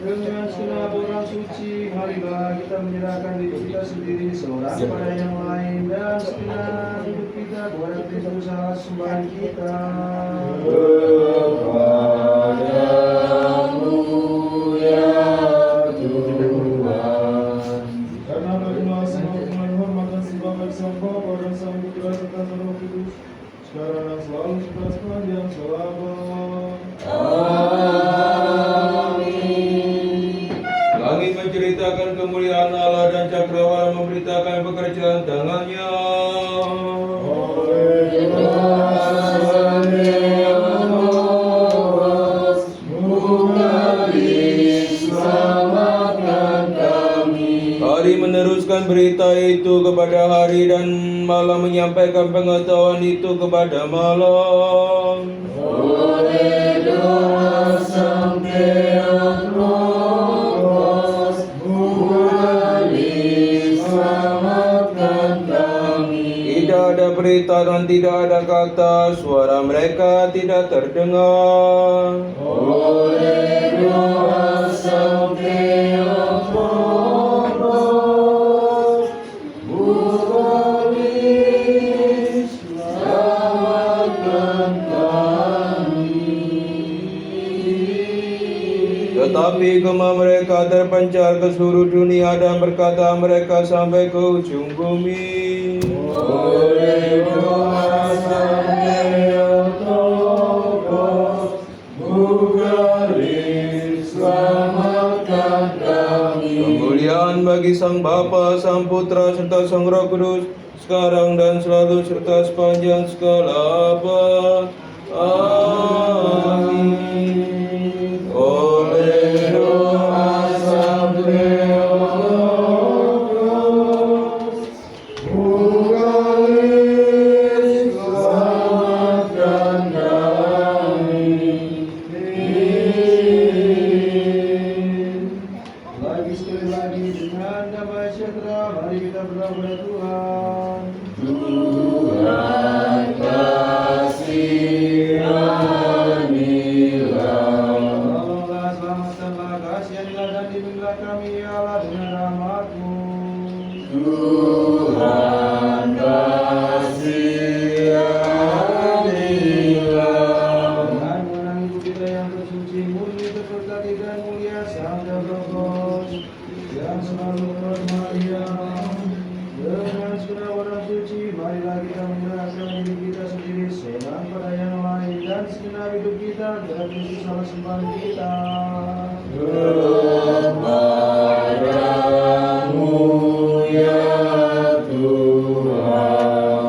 Dengan segala orang suci, marilah kita menyerahkan hidup kita sendiri seorang pada yang lain dan segenap hidup kita kepada Kristus Allah sembahan kita. Kepadamu ya Tuhan. Karena berilah semua hormat dan sembah bagi Sang Bapa dan Sang Putra serta Sang Roh Kudus, sekarang dan selalu sepanjang selama. Langit menceritakan kemuliaan Allah dan cakrawala memberitakan pekerjaan tangannya. Hari meneruskan berita itu kepada hari dan malam menyampaikan pengetahuan itu kepada malam. Oleh doa sampai tidak ada berita dan tidak ada kata, suara mereka tidak terdengar. Oleh doa sampai tetapi gema mereka terpencar ke seluruh dunia dan berkata mereka sampai ke ujung bumi. Oleh doa sampai selamatkan kami. Kemuliaan bagi Sang Bapa, Sang Putra, serta Sang Roh Kudus, sekarang dan selalu serta sepanjang segala abad. Amin. Oleh doa sampai selamatkan kami. Lagi sekali lagi dengan damai sejahtera, mari kita berdoa kepada Tuhan. Tuhan kasihanilah. Tolonglah, selamatkanlah, kasihanilah dan bimbinglah kami ya Allah dengan rahmat-Mu. Tuhan kasihanilah. Dan mengenang ibu kita yang tersuci, murni, terberkati dan mulia, Sang Jabros, yang selalu bermaria. Dengan segenap orang suci, marilah kita menyerahkan hidup kita sendiri seorang pada yang lain dan segenap hidup kita kepada Kristus Allah sembahan kita. Kepadamu ya Tuhan.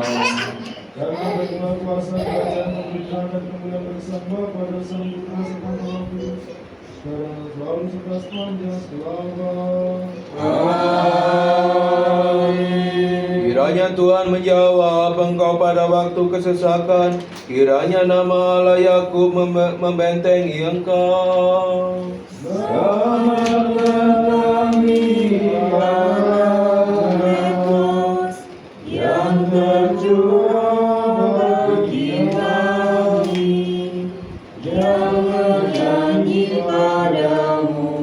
Karena berkenan kuasa kerajaan pemerintahan dan kemuliaan bagi Sang Bapa dan Sang Putra serta Sang Roh Kudus, sekarang dan selalu serta sepanjang selama. Kiranya Tuhan menjawab engkau pada waktu kesesakan, kiranya nama Allah Yakub membentengi engkau. Selamatkan kami para Kristus yang tercurah bagi kami, yang bernyanyi padamu.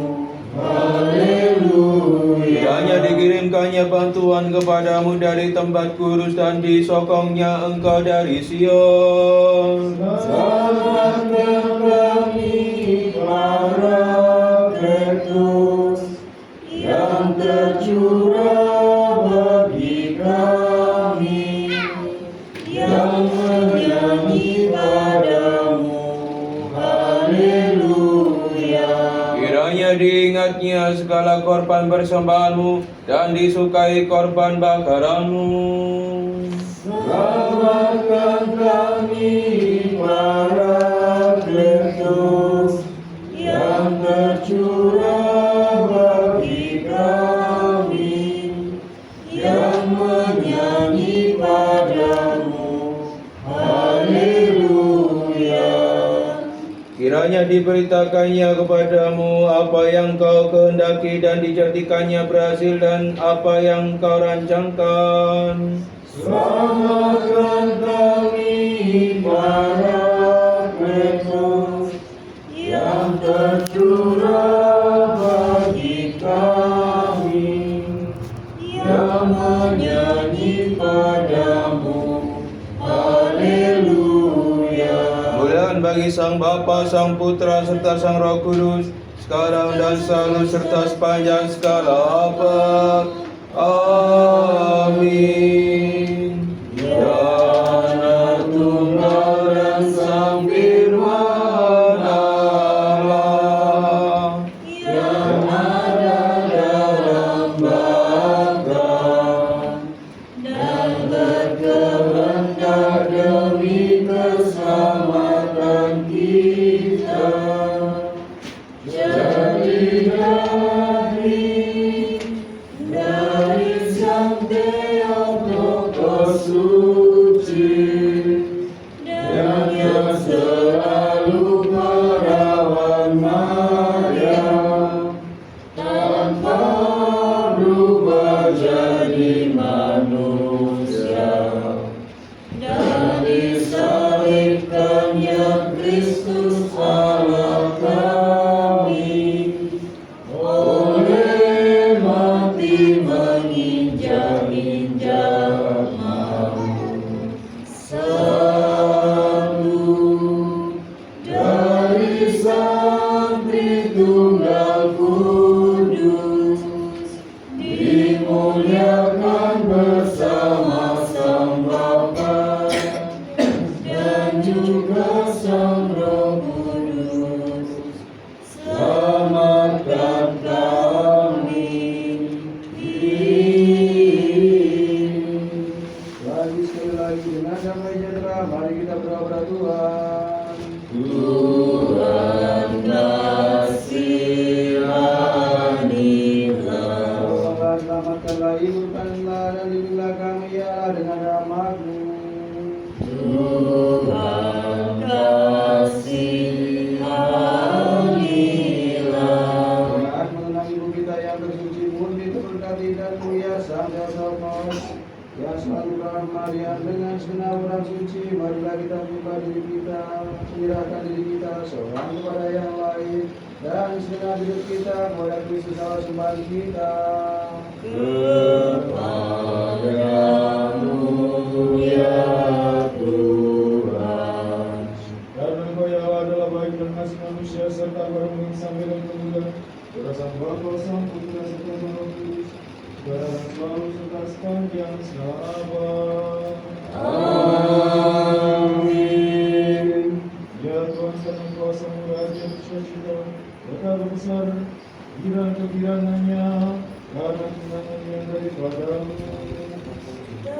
Kiranya dikirimkannya bantuan kepadamu dari tempat kurus dan disokongnya engkau dari Sion. Selamatkan kami para Kristus yang tercurah bagi kami, yang bernyanyi padamu. Haleluya. Kiranya diingatnya segala korban persembahanmu dan disukai korban bakaranmu. Selamatkan kami para Kristus yang tercurah bagi kami, hanya diberitakannya kepadamu apa yang kau kehendaki dan dijadikannya berhasil dan apa yang kau rancangkan. Selamatkan kami para Kristus yang tercurah bagi kami, yang menyanyi padamu. Haleluya. Kemuliaan bagi Sang Bapa, Sang Putra, serta Sang Roh Kudus, sekarang dan selalu serta sepanjang segala abad. Amin. Ya anak tunggal dan Sang Firman Allah, yang ada dalam Bapa dan berkehendak demi keselamatan kita. Jadilah dari Sang Theotokos suci, yang selalu merawat Maria, tanpa berubah jadi manusia, dan disalibkannya Kristus Allah kami, oleh mati menginjak-injak maut. Satu dari Sang Tritunggal Kudus, dimuliakan bersama Sang Bapa dan juga Sang Roh Kudus. Selamatkan kami. Lagi sekali lagi dengan damai sejahtera, mari kita berdoa Tuhan. Tuhan kasihanilah. Tolonglah, selamatkanlah, hiburkanlah dan lindungilah kami ya dengan rahmat-Mu. Tuhan kasihanilah. Saat mengenang ibu kita yang tersuci murni terberkati dan mulia Sang Theotokos, yang selalu beramah Maria dengan segenap orang suci, marilah kita buka diri kita, menyerahkan diri kita seorang kepada yang lain, dan segenap hidup kita kepada Kristus Allah sembahan kita. Kepadamu ya Tuhan. Karena Engkau ya Allah adalah baik dan kasih manusia serta berumur sampai dan kemudian, berasa Bapa, Sang Putra, serta Sang Roh Kudus, sekarang selalu serta sepanjang segala abad. Amin. Ya Tuhan, karena kuasa murah dan sukacita, betapa besar kegirangannya, karena tunangannya daripadamu.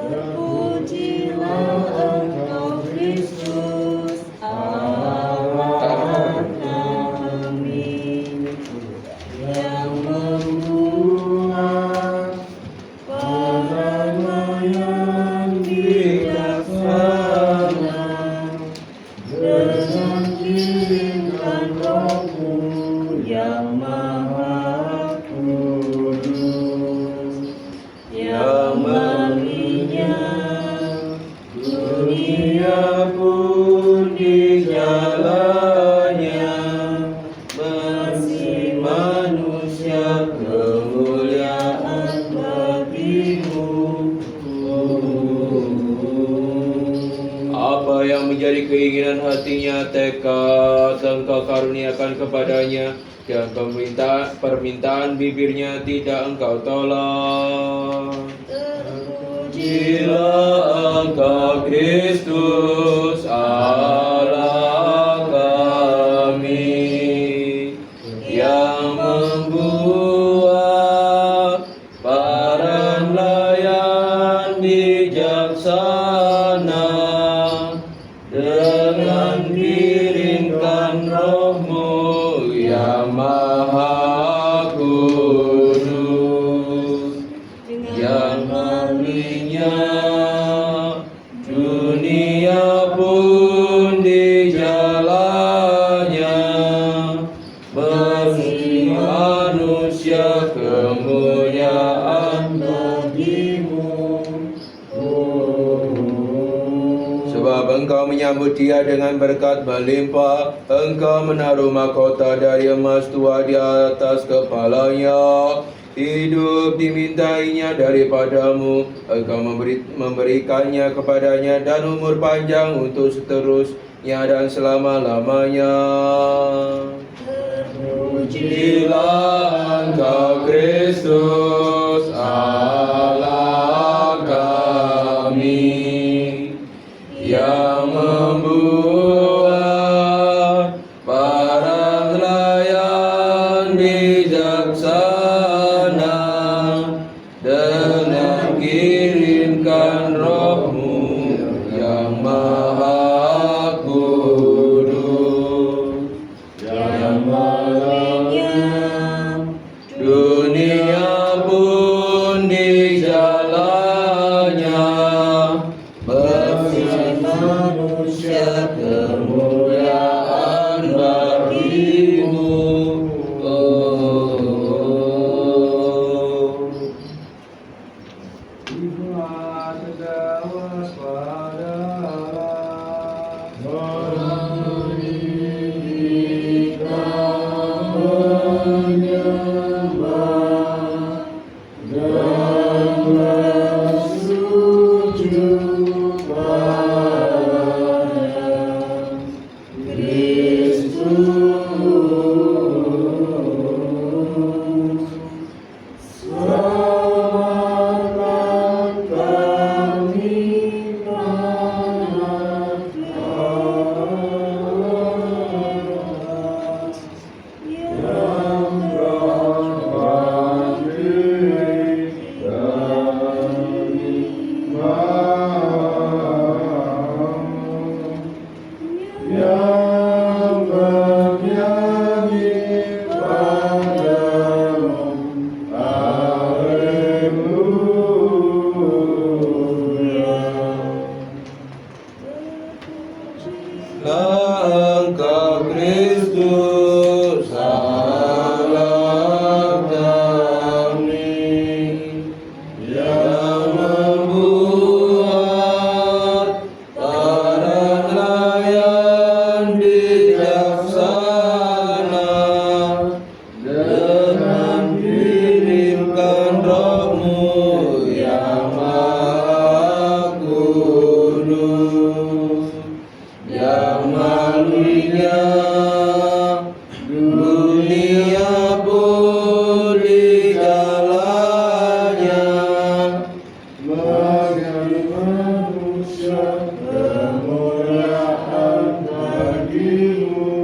Terpujilah Engkau Kristus, Allah kami, yang membuat perdamaian bijaksana dengan kirimkan Roh-Mu yang Maha Kudus, yang melalui-Nya dunia pun dijalannya, masih manusia kemuliaan bagi-Mu. Apa yang menjadi keinginan hatinya, tekad Engkau karuniakan kepadanya, dan permintaan bibirnya tidak Engkau tolak. Terpujilah Engkau Kristus, Allah kami, yang membuat para nelayan bijaksana dengan kirimkan Roh-Mu yang Maha Kudus, yang melalui-Nya dunia pun dijalannya, kemuliaan bagimu. Sebab Engkau menyambut dia dengan berkat melimpah, Engkau menaruh mahkota dari emas tua di atas kepalanya. Hidup dimintainya daripadamu, Engkau memberikannya kepadanya, dan umur panjang untuk seterusnya dan selama-lamanya. Terpujilah Engkau Kristus, Allah kami, yang membuat para nelayan bijaksana dengan kirimkan Roh-Mu yang Maha Kudus, yang malamnya dunia pun di jalannya, manusia kemuliaan bagimu. Jiwa tegak waspada, meninggikan menyembah dan bersujud pada Kristus. Selamatkan kami yang berbakti dari yang bernyanyi padamu, Haleluya. Engkau Kristus, Allah kami, yang membuat para nelayan bijaksana dengan kirimkan Roh-Mu yang Maha Kudus, yang melaluinya dunia pun di jalannya, Bagi manusia kemuliaan bagimu.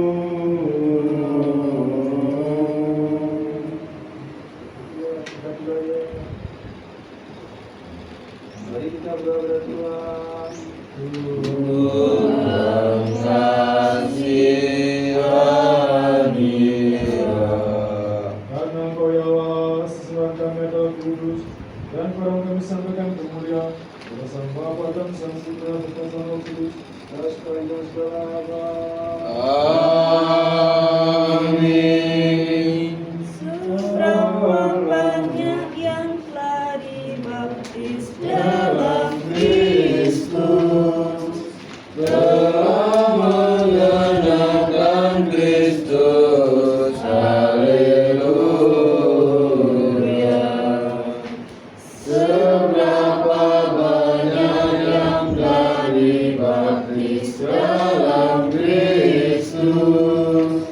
Mari kita berdoa Tuhan. Tuhan kasihani. Karena Engkau ya Allah, sesuai kami adalah kudus, dan firman kami sampaikan kemuliaan, pada Sang Bapa dan Sang Putra dan Sang Roh Kudus, dan sepanjang segala abad. Amin. Seorang-orangnya yang telah dibaptis dalam Kristus, Telah mengenakan Kristus, haleluya. Seberapa banyak yang telah dibaptis dalam Kristus,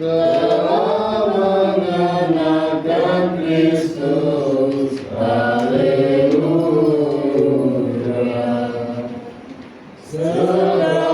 telah mengenakan Kristus, haleluya. Seberapa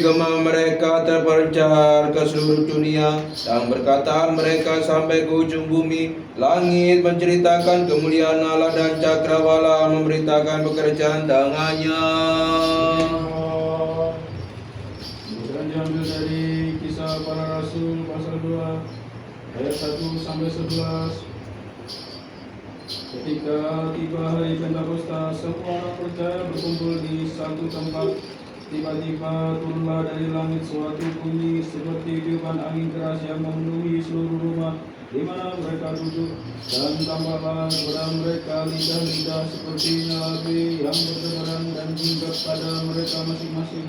gema mereka terpancar ke seluruh dunia, dan berkata mereka sampai ke ujung bumi. Langit menceritakan kemuliaan Allah, dan cakrawala memberitakan pekerjaan tangannya. Dan diambil dari Kisah Para Rasul pasal 2 ayat 1 sampai 11. Ketika tiba hari Pentakosta, semua orang percaya berkumpul di satu tempat. Tiba-tiba turunlah dari langit suatu bunyi seperti tiupan angin keras yang memenuhi seluruh rumah di mana mereka duduk, dan tampaklah kepada mereka lidah-lidah seperti nyala api yang bertebaran dan hinggap pada mereka masing-masing.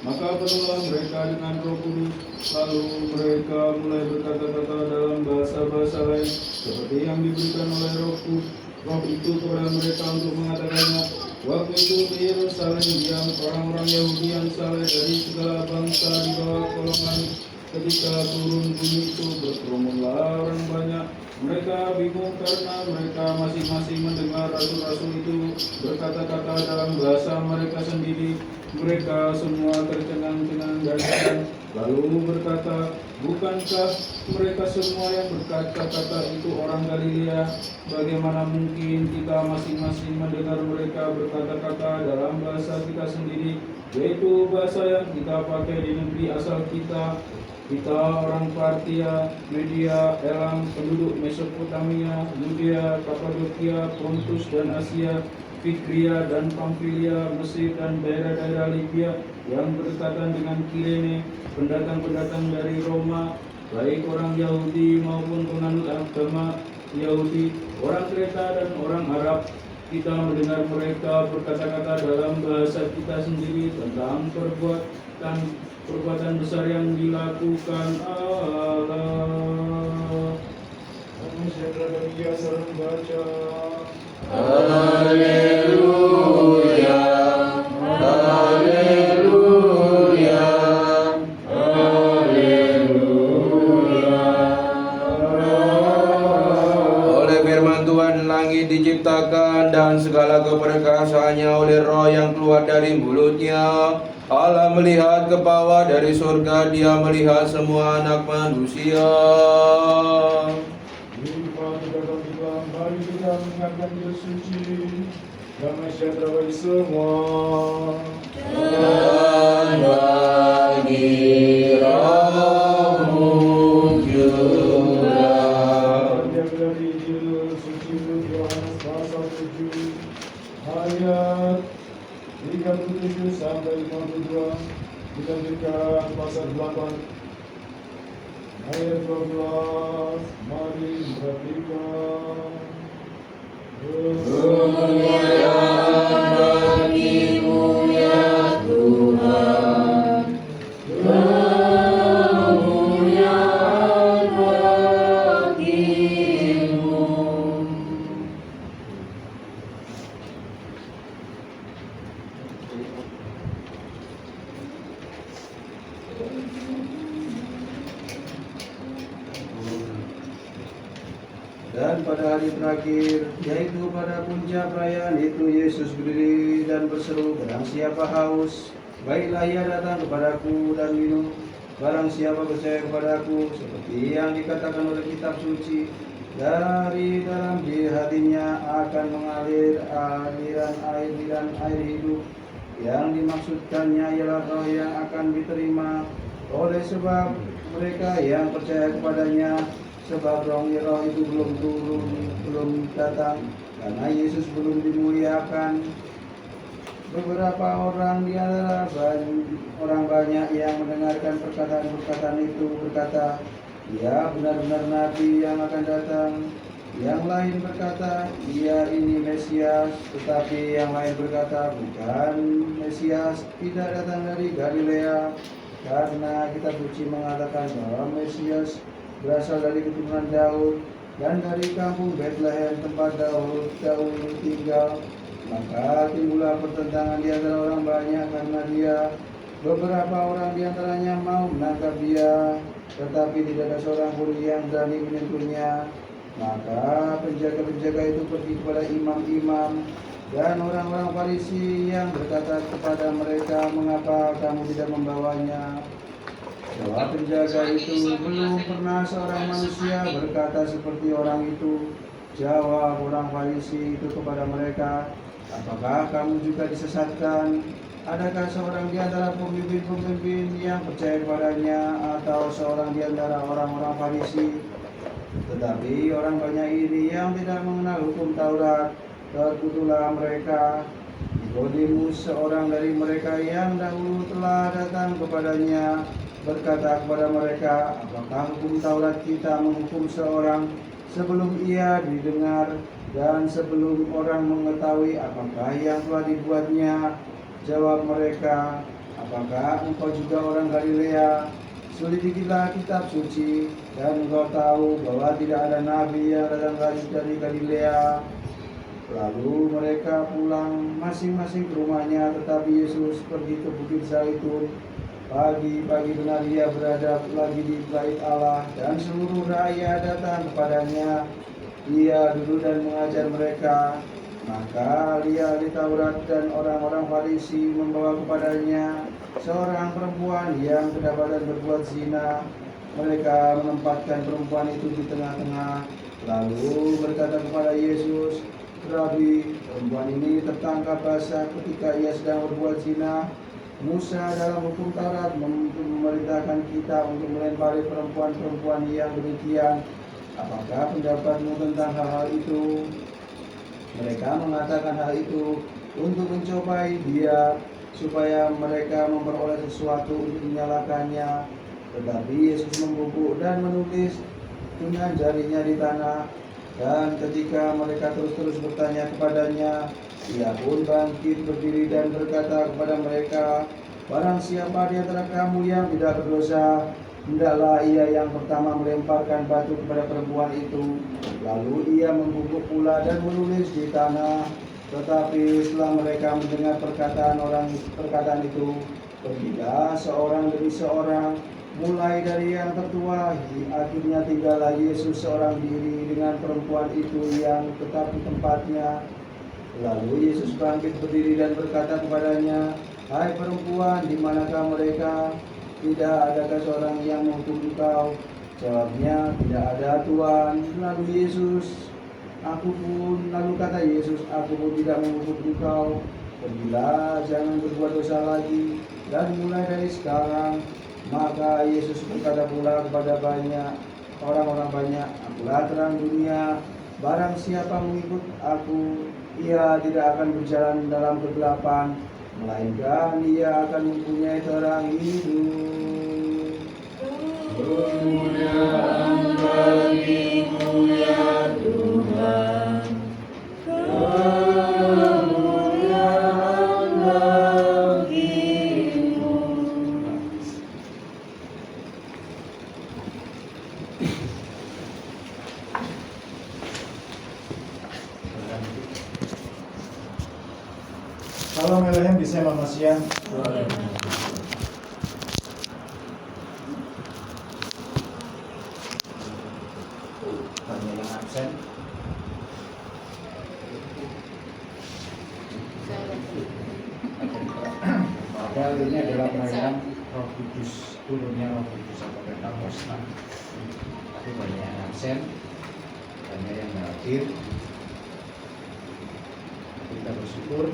Maka penuhlah mereka dengan Roh Kudus, lalu mereka mulai berkata-kata dalam bahasa-bahasa lain seperti yang diberikan oleh Roh itu kepada mereka untuk mengatakannya. Waktu itu di Yerusalem diam orang-orang Yahudi yang saleh dari segala bangsa di bawah kolong langit. Ketika turun bunyi itu, berkerumunlah orang banyak. Mereka bingung karena mereka masing-masing mendengar rasul-rasul itu berkata-kata dalam bahasa mereka sendiri. Mereka semua tercengang-cengang dan heran, lalu berkata, bukankah mereka semua yang berkata-kata itu orang Galilea? Bagaimana mungkin kita masing-masing mendengar mereka berkata-kata dalam bahasa kita sendiri, yaitu bahasa yang kita pakai di negeri asal kita? Kita orang Partia, Media, Elam, penduduk Mesopotamia, Yudea, Kapadokia, Pontus dan Asia, Fikria dan Pamfilia, Mesir dan daerah-daerah Libya yang berdekatan dengan Kirene, pendatang-pendatang dari Roma, baik orang Yahudi maupun penganut agama Yahudi, orang Kreta dan orang Arab. Kita mendengar mereka berkata-kata dalam bahasa kita sendiri tentang perbuatan besar yang dilakukan Allah. Kami segera biasa membaca. Haleluya, haleluya, haleluya. Oleh firman Tuhan langit diciptakan dan segala keperkasaannya oleh Roh yang keluar dari mulutnya. Allah melihat ke bawah dari surga, dia melihat semua anak manusia. Mari kita mengingatkan Yesus suci. Damai sejahtera bagi semua. Dan bagi rohmu juga. Dari Injil suci menurut Yohanes pasal 7 ayat 37 sampai 52. Dilanjutkan pasal 8 ayat 12. Mari perhatikan. Kemuliaan bagimu ya Tuhan, kemuliaan bagimu. Dan pada hari terakhir, yaitu pada puncak perayaan itu, Yesus berdiri dan berseru, barang siapa haus, baiklah ia datang kepadaku dan minum. Barang siapa percaya kepadaku, seperti yang dikatakan oleh kitab suci, dari dalam hatinya akan mengalir aliran air hidup. Yang dimaksudkannya ialah roh yang akan diterima oleh sebab mereka yang percaya kepadanya. Sebab roh itu belum turun, belum datang, karena Yesus belum dimuliakan. Beberapa orang di antara orang banyak yang mendengarkan perkataan-perkataan itu berkata, "Ia benar-benar Nabi yang akan datang." Yang lain berkata, "Ia ini Mesias." Tetapi yang lain berkata, "Bukan, Mesias tidak datang dari Galilea, karena kitab suci mengatakan bahwa Mesias berasal dari keturunan Daud dan dari kampung Bethlehem tempat Daud tinggal." Maka timbullah pertentangan di antara orang banyak karena dia. Beberapa orang di antaranya mau menangkap dia, tetapi tidak ada seorang pun yang berani menyentuhnya. Maka penjaga-penjaga itu pergi kepada imam-imam Dan orang-orang Farisi yang berkata kepada mereka, "Mengapa kamu tidak membawanya?" Jawab penjaga itu, "Belum pernah seorang manusia berkata seperti orang itu." Jawab orang Farisi itu kepada mereka, "Apakah kamu juga disesatkan? Adakah seorang di antara pemimpin-pemimpin yang percaya kepadanya, atau seorang di antara orang-orang Farisi? Tetapi orang banyak ini yang tidak mengenal hukum Taurat, terkutuklah mereka." Nikodemus, seorang dari mereka yang dahulu telah datang kepadanya, berkata kepada mereka, "Apakah hukum Taurat kita menghukum seorang sebelum ia didengar dan sebelum orang mengetahui apakah yang telah dibuatnya?" Jawab mereka, "Apakah engkau juga orang Galilea? Selidikilah kitab suci, dan engkau tahu bahwa tidak ada nabi yang datang dari Galilea." Lalu mereka pulang masing-masing ke rumahnya, tetapi Yesus pergi ke Bukit Zaitun. Pagi-pagi benar ia berada lagi di bait Allah, dan seluruh rakyat datang kepadanya. Ia duduk dan mengajar mereka. Maka ahli-ahli Taurat dan orang-orang Farisi membawa kepadanya seorang perempuan yang kedapatan berbuat zina. Mereka menempatkan perempuan itu di tengah-tengah, lalu berkata kepada Yesus, "Rabi, perempuan ini tertangkap basah ketika ia sedang berbuat zina. Musa dalam hukum Taurat memerintahkan kita untuk melempari perempuan-perempuan yang demikian. Apakah pendapatmu tentang hal-hal itu?" Mereka mengatakan hal itu untuk mencobai dia, supaya mereka memperoleh sesuatu untuk menyalahkannya. Tetapi Yesus membungkuk dan menulis dengan jarinya di tanah. Dan ketika mereka terus-terus bertanya kepadanya, ia pun bangkit berdiri dan berkata kepada mereka, "Barang siapa di antara kamu yang tidak berdosa, hendaklah ia yang pertama melemparkan batu kepada perempuan itu." Lalu ia membungkuk pula dan menulis di tanah. Tetapi setelah mereka mendengar perkataan itu, pergilah seorang demi seorang, mulai dari yang tertua. Akhirnya tinggallah Yesus seorang diri dengan perempuan itu yang tetap di tempatnya. Lalu Yesus bangkit berdiri dan berkata kepadanya, "Hai perempuan, di manakah mereka? Tidak adakah seorang yang menghukum engkau?" Jawabnya, "Tidak ada, Tuhan." Lalu kata Yesus, "Aku pun tidak menghukum engkau. Pergilah, jangan berbuat dosa lagi, dan mulai dari sekarang." Maka Yesus berkata pula kepada orang-orang banyak, "Akulah terang dunia. Barang siapa mengikut aku, ia tidak akan berjalan dalam kegelapan, melainkan ia akan mempunyai terang hidup." Kemuliaan bagimu ya Tuhan, kemuliaan bagimu. Salam Elohim bisa Manusia. Banyak yang absen. Padahal ini adalah perayaan Roh Kudus, turunnya Roh Kudus atau Pentakosta. Tapi banyak yang absen, banyak yang hadir. Kita bersyukur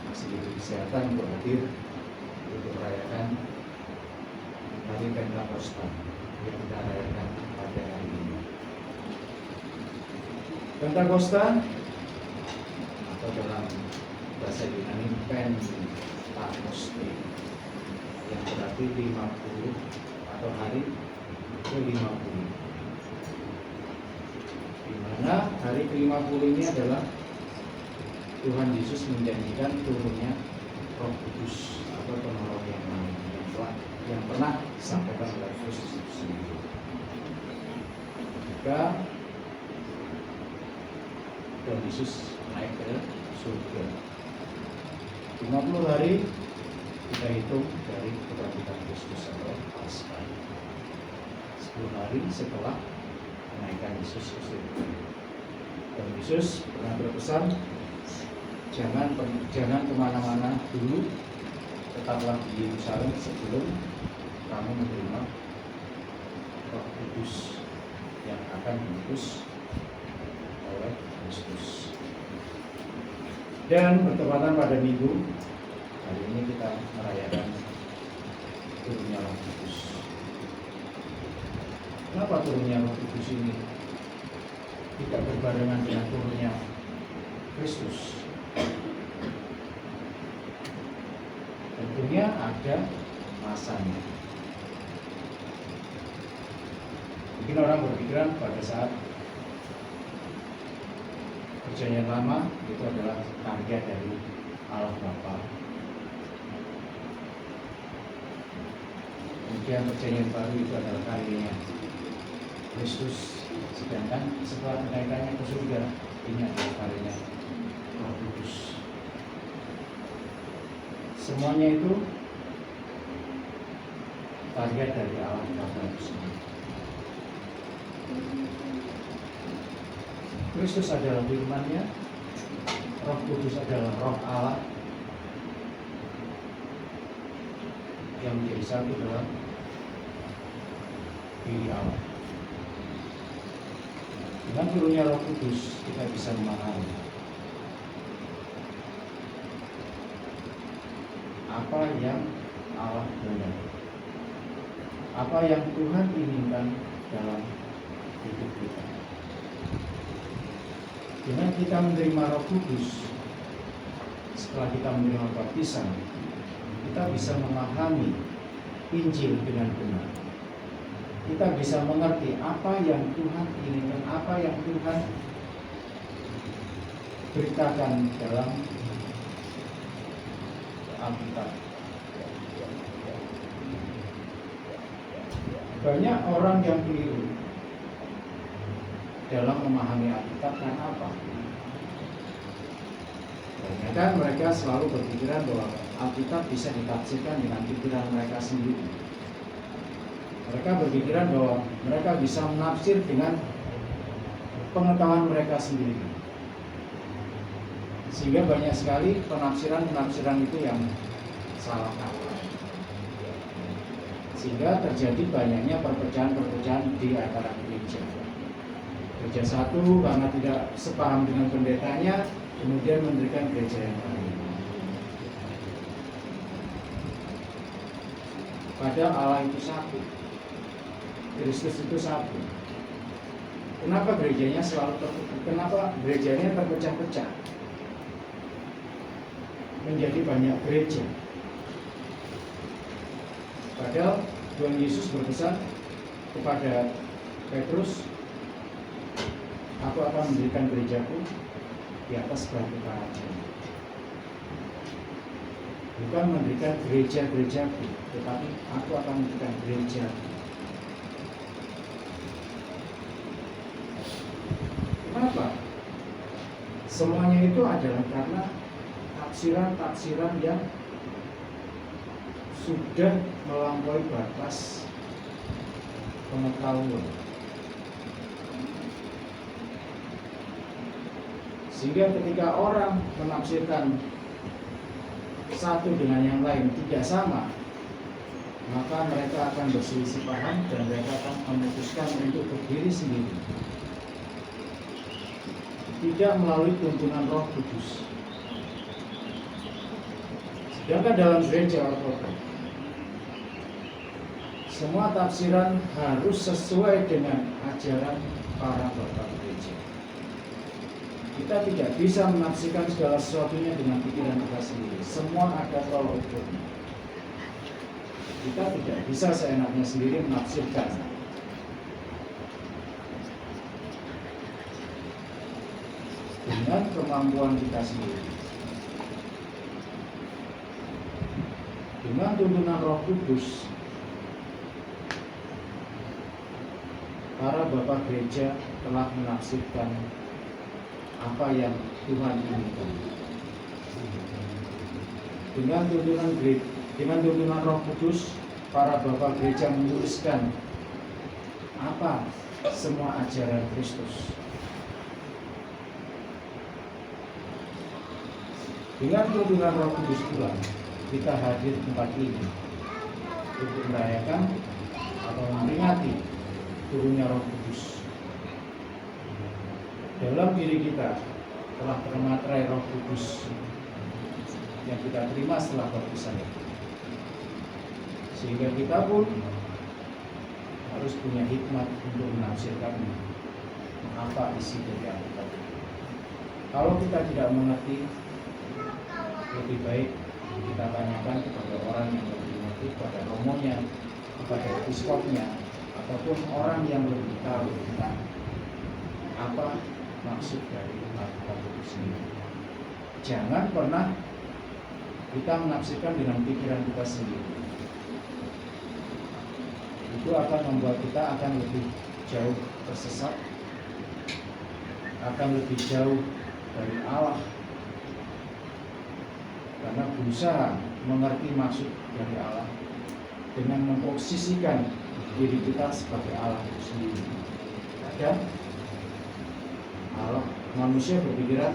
masih diberi kesehatan untuk hadir untuk merayakan hari Pentakosta yang kita rayakan pada hari ini. Pentakosta atau dalam bahasa Yunani Pentakoste yang berarti 50 atau hari ke-50, di mana hari ke-50 ini adalah Tuhan Yesus menjanjikan turunnya Roh Kudus atau penolong yang lain yang pernah disampaikan oleh Kristus itu sendiri. Jika Tuhan Yesus naik ke surga, 50 hari kita hitung dari kebangkitan Kristus atau Paskah, 10 hari setelah kenaikan Yesus ke surga. Dan Yesus pernah berpesan, jangan kemana-mana dulu, tetaplah di Yerusalem sebelum kamu menerima Roh Kudus yang akan diutus oleh Kristus. Dan bertepatan pada minggu hari ini kita merayakan turunnya Roh Kudus. Kenapa turunnya Roh Kudus ini tidak berbarengan dengan turunnya Kristus? Tentunya ada masanya. Mungkin orang berpikiran pada saat perjanjian lama itu adalah target dari Allah Bapa. Kemudian perjanjian baru itu adalah karyanya Kristus. Sedangkan setelah kenaikannya ke surga, ini adalah karyanya Roh Kudus. Semuanya itu target dari Allah Bapa itu sendiri. Kristus adalah firman-Nya, Roh Kudus adalah Roh Allah yang menjadi satu dalam diri Allah. Dengan turunnya Roh Kudus kita bisa memahami apa yang Allah kehendaki, apa yang Tuhan inginkan dalam hidup kita. Dengan kita menerima Roh Kudus, setelah kita menerima baptisan, kita bisa memahami Injil dengan benar. Kita bisa mengerti apa yang Tuhan inginkan, apa yang Tuhan beritakan dalam Alkitab. Banyak orang yang keliru dalam memahami Alkitab. Karena apa? Kan mereka selalu berpikiran bahwa Alkitab bisa ditafsirkan dengan pikiran mereka sendiri. Mereka berpikiran bahwa mereka bisa menafsir dengan pengetahuan mereka sendiri. Sehingga banyak sekali penafsiran itu yang salah kaprah. Sehingga terjadi banyaknya perpecahan-perpecahan di antara gereja. Gereja satu karena tidak sepaham dengan pendetanya, kemudian mendirikan gereja yang lain. Padahal Allah itu satu, Kristus itu satu. Kenapa gerejanya selalu tertutup? Kenapa gerejanya terpecah-pecah menjadi banyak gereja? Padahal Tuhan Yesus berpesan kepada Petrus, "Aku akan mendirikan gerejaku di atas batu karang." Bukan mendirikan gereja-gerejaku, tetapi aku akan mendirikan gereja. Kenapa? Semuanya itu adalah karena tafsiran-tafsiran yang sudah melampaui batas pengetahuan. Sehingga ketika orang menafsirkan satu dengan yang lain tidak sama, maka mereka akan berselisih paham dan mereka akan memutuskan untuk berdiri sendiri, tidak melalui tuntunan Roh Kudus. Sedangkan dalam gereja ortodoks, semua tafsiran harus sesuai dengan ajaran para bapak gereja. Kita tidak bisa menafsirkan segala sesuatunya dengan pikiran kita sendiri. Semua ada tolak ukurnya. Kita tidak bisa seenaknya sendiri menafsirkan. Dengan kemampuan kita sendiri. Dengan tuntunan Roh Kudus, para bapak gereja telah menafsirkan apa yang Tuhan inginkan. Dengan tuntunan Roh Kudus, para bapak gereja menuliskan apa semua ajaran Kristus. Dengan tuntunan Roh Kudus pula kita hadir di tempat ini untuk merayakan atau memperingati turunnya Roh Kudus. Dalam diri kita telah termaterai Roh Kudus yang kita terima setelah baptisan itu. Sehingga kita pun harus punya hikmat untuk menafsirkan apa isi dari Alkitab. Kalau kita tidak mengerti, lebih baik kita tanyakan kepada orang yang lebih mengerti, kepada romonya, kepada episkopnya, ataupun orang yang lebih tahu tentang apa maksud dari Alkitab itu sendiri. Jangan pernah kita menafsirkan dengan pikiran kita sendiri. Itu akan membuat kita akan lebih jauh tersesat, akan lebih jauh dari Allah, karena berusaha mengerti maksud dari Allah dengan memposisikan diri kita sebagai Allah itu sendiri. Dan Allah, manusia berpikiran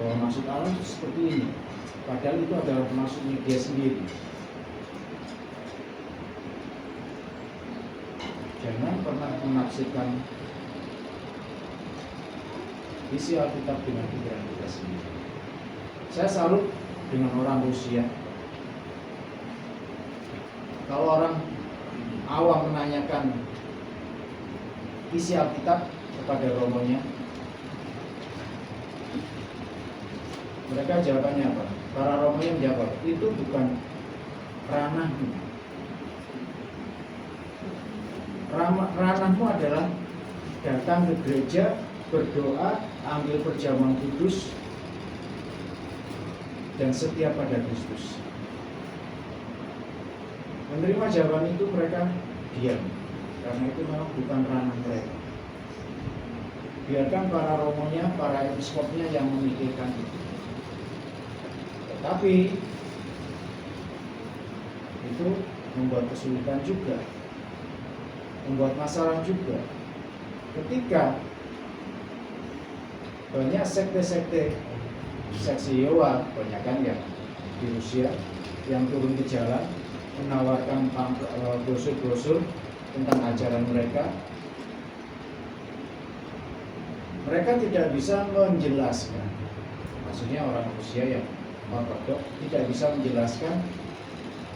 bahwa maksud Allah itu seperti ini, padahal itu adalah maksudnya dia sendiri. Jangan pernah menafsirkan isi Alkitab dengan pikiran kita sendiri. Saya salut dengan orang Rusia. Kalau orang awam menanyakan isi Alkitab kepada romonya, mereka jawabannya apa? Para romonya menjawab, itu bukan ranahmu. Ranahmu adalah datang ke gereja, berdoa, ambil perjamuan kudus, dan setia pada Kristus. Menerima jawaban itu mereka diam, karena itu memang bukan ranah mereka. Biarkan para romonya, para episkopnya yang memikirkan itu. Tetapi itu membuat kesulitan juga, membuat masalah juga. Ketika banyak sekte-sekte, seksi Yewa, banyak kan ya di Rusia, yang turun ke jalan menawarkan brosur-brosur tentang ajaran mereka. Mereka tidak bisa menjelaskan, maksudnya orang Rusia yang ortodok tidak bisa menjelaskan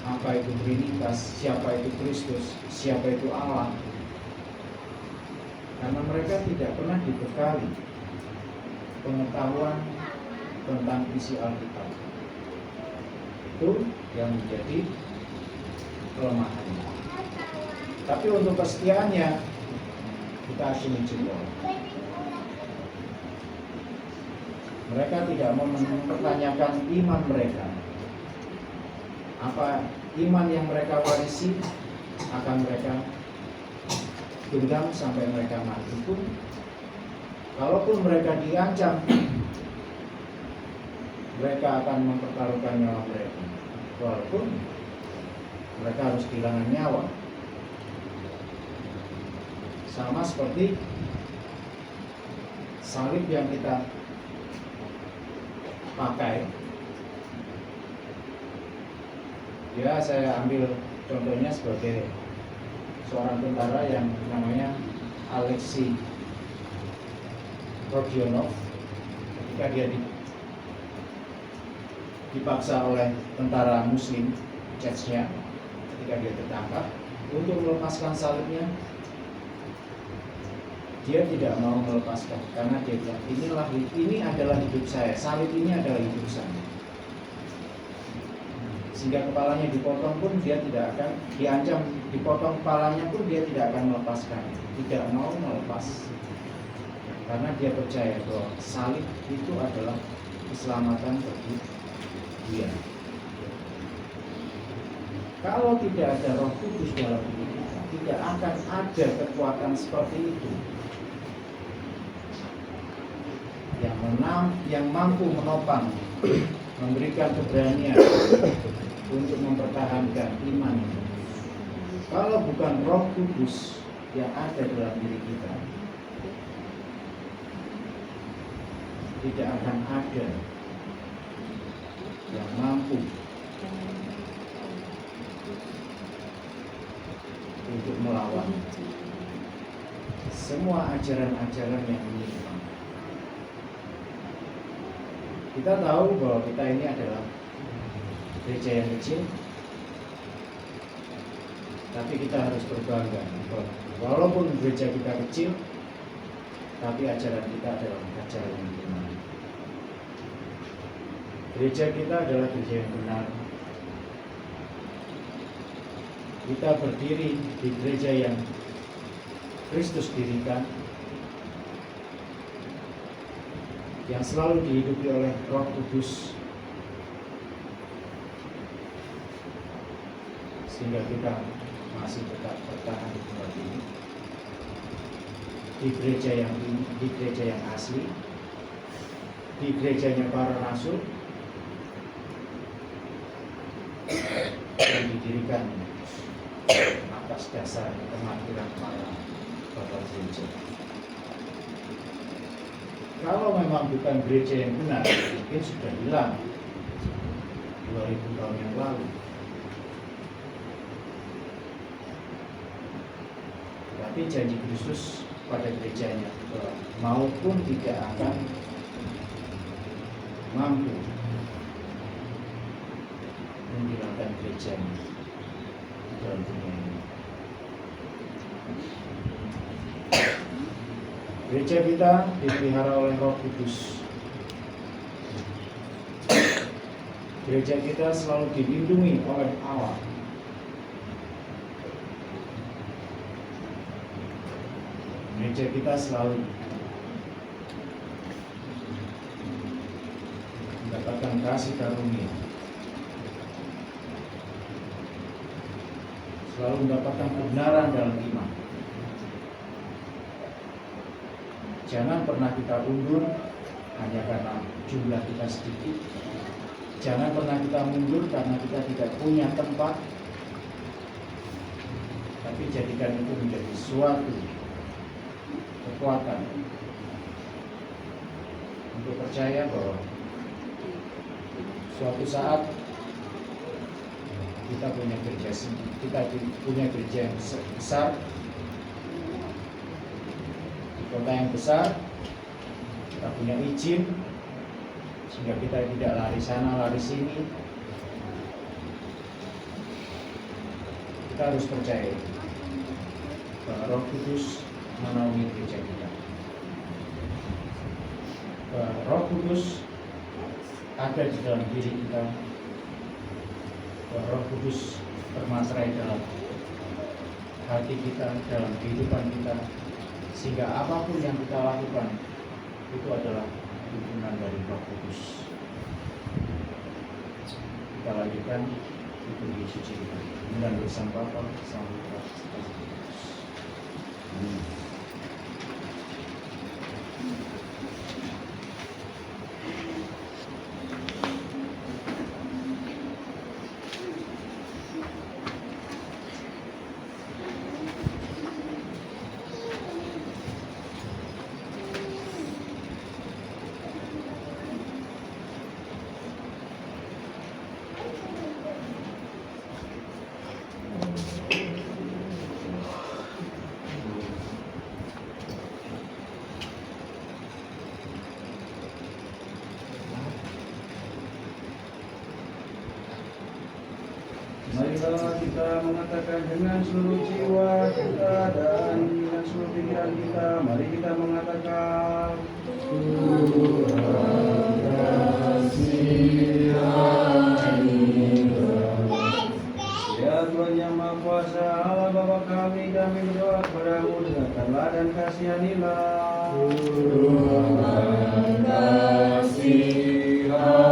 apa itu Trinitas, siapa itu Kristus, siapa itu Allah, karena mereka tidak pernah dibekali pengetahuan tentang isi Alkitab. Itu yang menjadi kelemahannya. Tapi untuk kesetiaannya kita asyik jempol. Mereka tidak mau mempertanyakan iman mereka. Apa iman yang mereka warisi akan mereka genggam sampai mereka mati pun. Kalaupun mereka diancam, mereka akan mempertaruhkan nyawa mereka, walaupun mereka harus kehilangan nyawa. Sama seperti salib yang kita pakai. Ya, saya ambil contohnya sebagai seorang tentara yang namanya Alexei Rodionov. Ketika dia dipaksa oleh tentara Muslim Chechnya, ketika dia tertangkap untuk melepaskan salibnya, dia tidak mau melepaskan karena dia bilang, ini adalah hidup saya, salib ini adalah hidup saya. Sehingga kepalanya dipotong pun dia tidak akan, diancam dipotong kepalanya pun dia tidak akan melepaskan, tidak mau melepas, karena dia percaya bahwa salib itu adalah keselamatan bagi dia. Kalau tidak ada Roh Kudus dalam diri kita, tidak akan ada kekuatan seperti itu yang mampu menopang, memberikan keberanian untuk mempertahankan iman itu. Kalau bukan Roh Kudus yang ada dalam diri kita, tidak akan ada yang mampu untuk melawan semua ajaran-ajaran yang menyimpang. Kita tahu bahwa kita ini adalah gereja yang kecil, tapi kita harus berbangga bahwa walaupun gereja kita kecil, tapi ajaran kita adalah ajaran yang benar. Gereja kita adalah gereja yang benar. Kita berdiri di gereja yang Kristus dirikan, yang selalu dihidupi oleh Roh Kudus, sehingga kita masih tetap bertahan di tempat ini, di gereja yang asli, di gerejanya para rasul, yang didirikan atas dasar kematian para bapak gereja. Kalau memang bukan gereja yang benar, mungkin sudah hilang 2000 tahun yang lalu. Tapi janji Kristus pada gerejanya maupun tidak akan mampu menghilangkan gerejanya di dalam dunia ini. Gereja kita dipelihara oleh Roh Kudus. Gereja kita selalu dilindungi oleh Allah. Gereja kita selalu mendapatkan kasih karunia, selalu mendapatkan kebenaran dalam iman. Jangan pernah kita undur hanya karena jumlah kita sedikit. Jangan pernah kita mundur karena kita tidak punya tempat. Tapi jadikan itu menjadi suatu kekuatan untuk percaya bahwa suatu saat kita punya gereja yang besar, di kota yang besar. Kita punya izin sehingga kita tidak lari sana lari sini. Kita harus percaya bahwa Roh Kudus menaungi gereja kita. Roh Kudus ada di dalam diri kita. Roh Kudus bermaterai dalam hati kita, dalam kehidupan kita, sehingga apapun yang kita lakukan itu adalah tuntunan dari Roh Kudus. Kita lanjutkan itu di suci kita. Dan bersama Bapa, bersama Putra, bersama Roh Kudus. Amin. Marilah kita mengatakan dengan seluruh jiwa kita dan dengan seluruh pikiran kita. Mari kita mengatakan, Tuhan kasihanilah. Ya Tuhan yang Maha Kuasa, Allah Bapa kami berdoa kepadamu dengan teladan kasihanilah. Tuhan kasihanilah.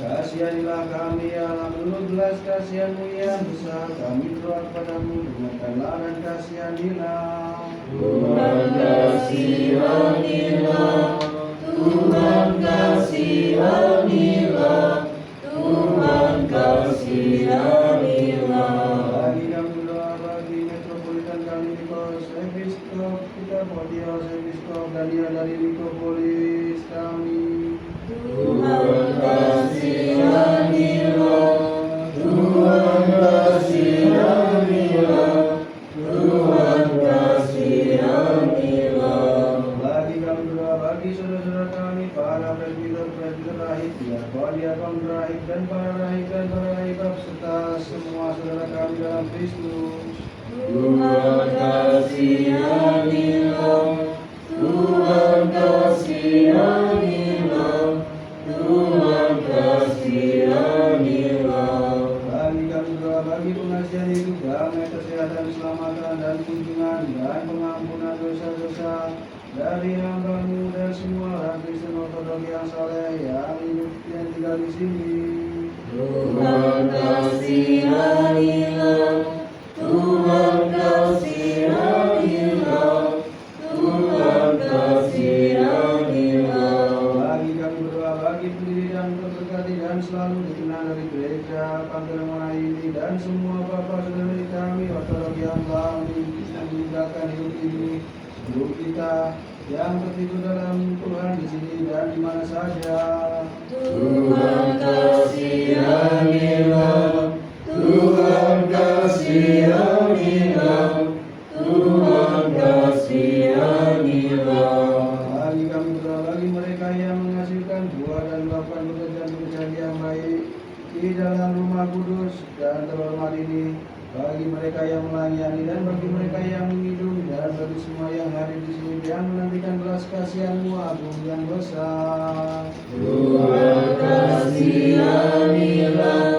Kasihanilah kami ya Allah, menurut belas kasihan-Mu yang besar, kami berdoa kepadamu dengan teladan kasihanilah. Tuhan kasihanilah, Tuhan kasihanilah, Tuhan kasihanilah. Lagi kami berdoa bagi metropolitan kami Nikos, Episkop kita Podios, Episkop Dania dari Nikopolis kami. Tuhan kasihanilah, Tuhan kasihanilah, Tuhan kasihanilah. Bagi kami berdoa bagi saudara-saudara kami para presbiter rahib, diakon rahib dan para rahib serta semua saudara kami dalam Kristus. Tuhan kasihanilah, Tuhan kasihanilah, Tuhan kasihanilah. Bagi kami berdoa bagi pengasihan hidup, damai, kesehatan, keselamatan dan kunjungan dan pengampunan dosa-dosa dari hamba-Mu dan semua orang Kristen Ortodok yang saleh yang hidup dan tinggal di sini. Tuhan kasihanilah, Tuhan kasihanilah, Tuhan kasihanilah. Bagi kami berdoa bagi pendirian terberkati dan selalu dikenal dari gereja Pantelmona ini dan semua bapak saudara kami Ortodok yang telah meninggalkan hidup ini, hidup kita yang tertidur dalam Tuhan di sini dan di mana saja. Tuhan kasihanilah, Tuhan kasihanilah, Tuhan kasihanilah. Bagi kami berdoa bagi mereka yang menghasilkan buah dan melakukan pekerjaan yang baik di dalam rumah kudus dan terhormat ini, bagi mereka yang melayani dan bagi mereka yang minum dan bagi semua yang hadir di sini yang menantikan belas kasihan-Mu agung yang besar. Tuhan kasihanilah,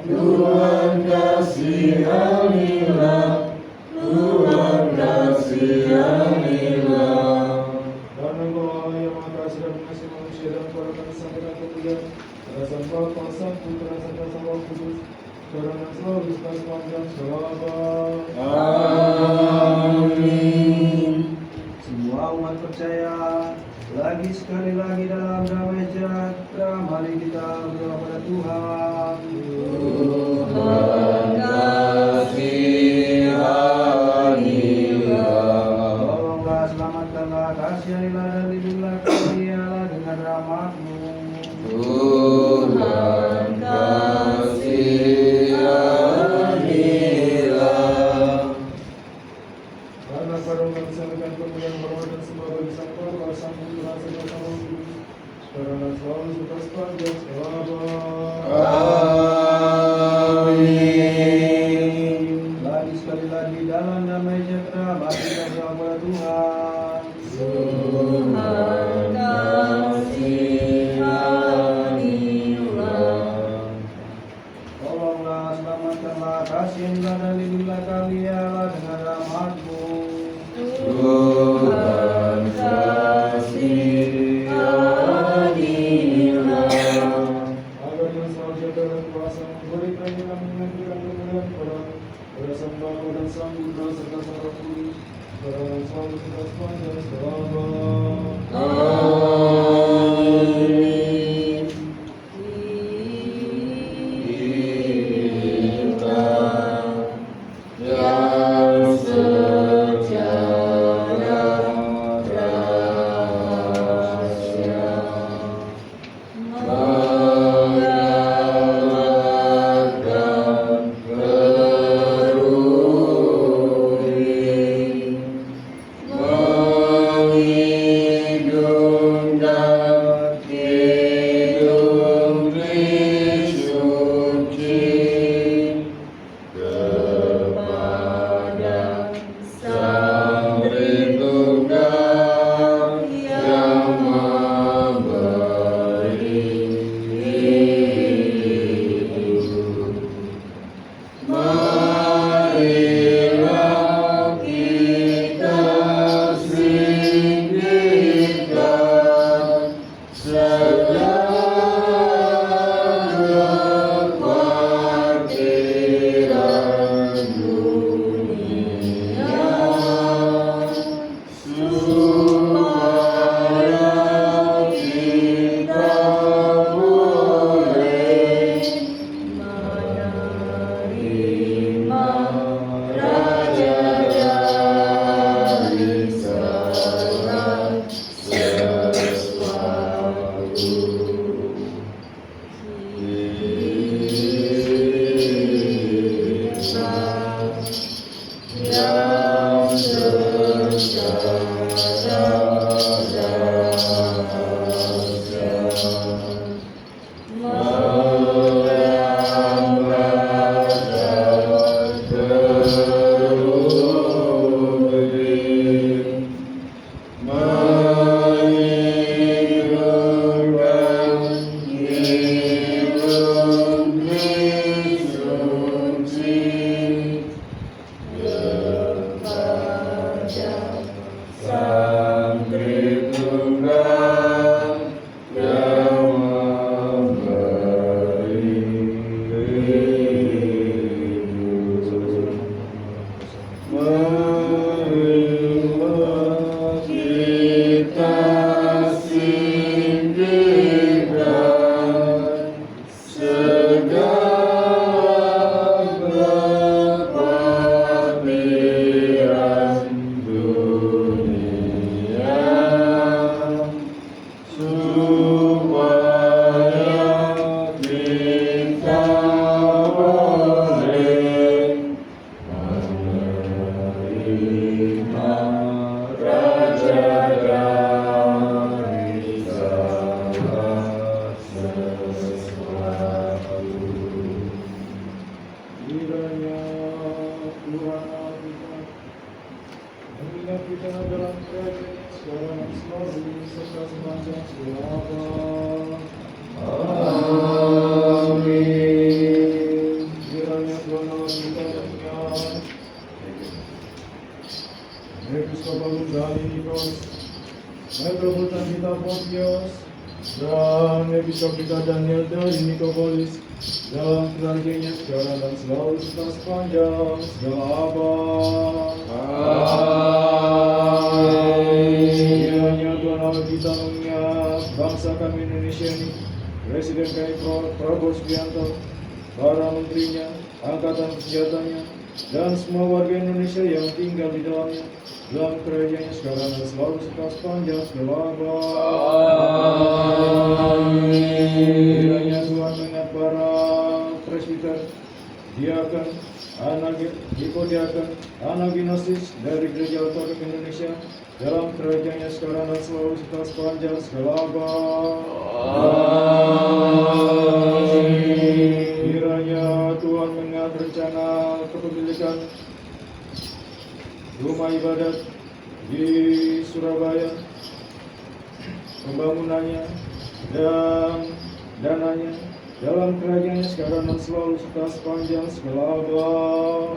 Tuhan kasihanilah, Tuhan kasihanilah. Dan Engkau Allah yang Maha Kasih dan mengasihi manusia dan kuatkan sampai dan kemudian pada Sangka Kuasa Putra serta Sangka Kudus sekarang dan selalu di sepanjang selama. Amin. Semua umat percaya lagi sekali lagi dalam damai sejahtera, mari kita berdoa pada Tuhan. Tuhan kasihanilah, Tolonglah, selamatkanlah, kasihanilah dan lindungilah kami ya Allah dengan rahmat-Mu. Tuhan kasihanilah. Karena karung kami sampaikan kemuliaan hormat dan sembah bagi Sang Bapa, Sang Putra, serta Sang Roh Kudus, sekarang dan selalu serta sepanjang selama. Amin. Lagi sekali lagi dalam damai sejahtera, mari kita berdoa pada Tuhan. Tuhan kasihanilah, Tolonglah, selamatkanlah, kasihanilah dan lindungilah kami ya Allah dengan rahmat-Mu. Tuhan kasihanilah. Agar dengan selalu jaga dan kuasa memberikan yang mengajukan kemuliaan pada Sang Bapa dan Sang Putra serta Sang Roh Kudus, sekarang dan selalu serta sepanjang selama. Amin. Kita yang secara rahasia mengalahkan kerugian, menghidupkan hidung Trisuci kepada Sang Tritunggal yang memberi hidup. Marilah kita singkirkan segala kekhawatiran dunia, supaya kita boleh menerima Raja dari segala sesuatu. Metropolitan kita Pontius dan Episkop kita Daniel dari Nikopolis dalam kerajaannya sekarang dan selalu serta sepanjang segala abad. Kiranya Tuhan Allah kita mengingat bangsa kami Indonesia ini, Presiden kami Prabowo Subianto, para menterinya, angkatan bersenjatanya, dan semua warga Indonesia yang tinggal di dalamnya dalam kerajaannya sekarang dan selalu serta sepanjang segala abad. Kiranya Tuhan mengingat para presbiter, diaken, hipodiaken, anak gnosis dari Gereja Ortodoks Indonesia dalam kerajaannya sekarang dan selalu serta sepanjang segala abad. Kiranya Tuhan mengingat rencana kepemilikan rumah ibadat di Surabaya, pembangunannya dan dananya dalam kerajaannya sekarang dan selalu serta sepanjang segala abad.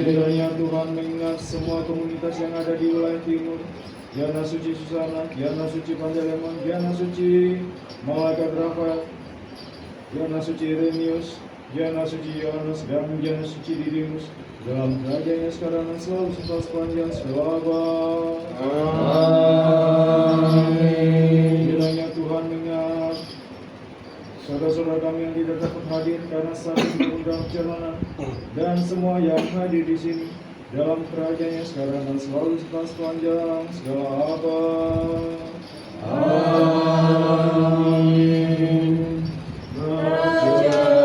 Kiranya Tuhan mengingat semua komunitas yang ada di wilayah timur, Giana Suci Susana, Giana Suci Panjalema, Giana Suci Malaikat Rafael, Giana Suci Irenius, Giana Suci Yohanes, dan Giana Suci Didimus dalam kerajaannya sekarang dan selalu serta sepanjang segala abad. Kiranya Tuhan mengingat saudara-saudara kami yang tidak dapat hadir karena sakit undang perjalanan dan semua yang hadir di sini dalam kerajaannya sekarang dan selalu serta sepanjang segala abad. Amin. Malaikat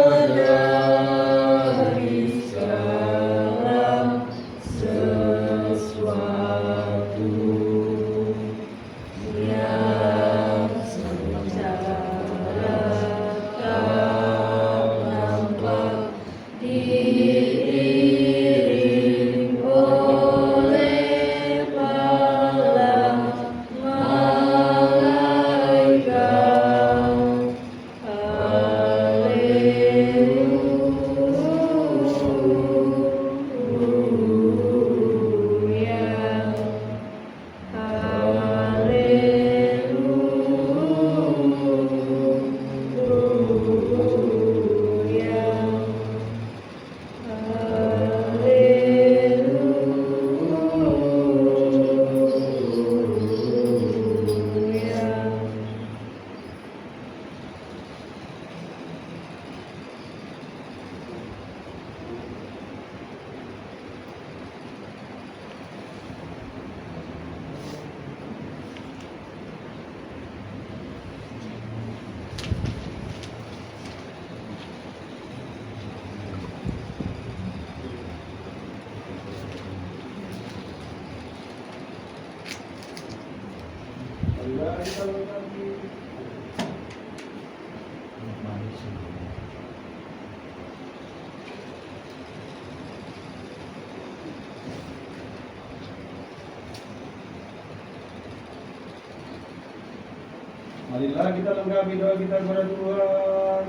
Marilah kita lengkapi. Marilah kita lengkapi doa kita kepada Tuhan.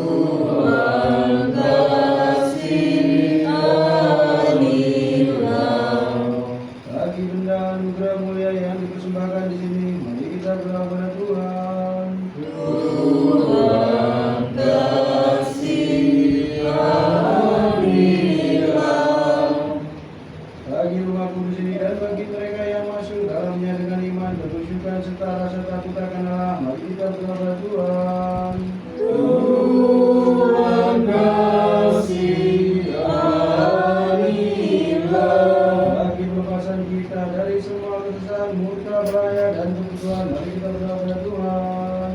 Tuhan kasihanilah. Bagi benda anugerah mulia yang dipersembahkan di sini, mari kita berdoa kepada Tuhan. Tuhan kasihanilah. Bagi rumah kudus ini dan bagi mereka yang masuk dalamnya dengan iman, ketujukan serta rasa takut akan Allah, mari kita berdoa kepada Tuhan. Tuhan kasihanilah. Bagi pelepasan kita dari semua kesesatan, murka, bahaya dan kebutuhan, mari kita berdoa kepada Tuhan.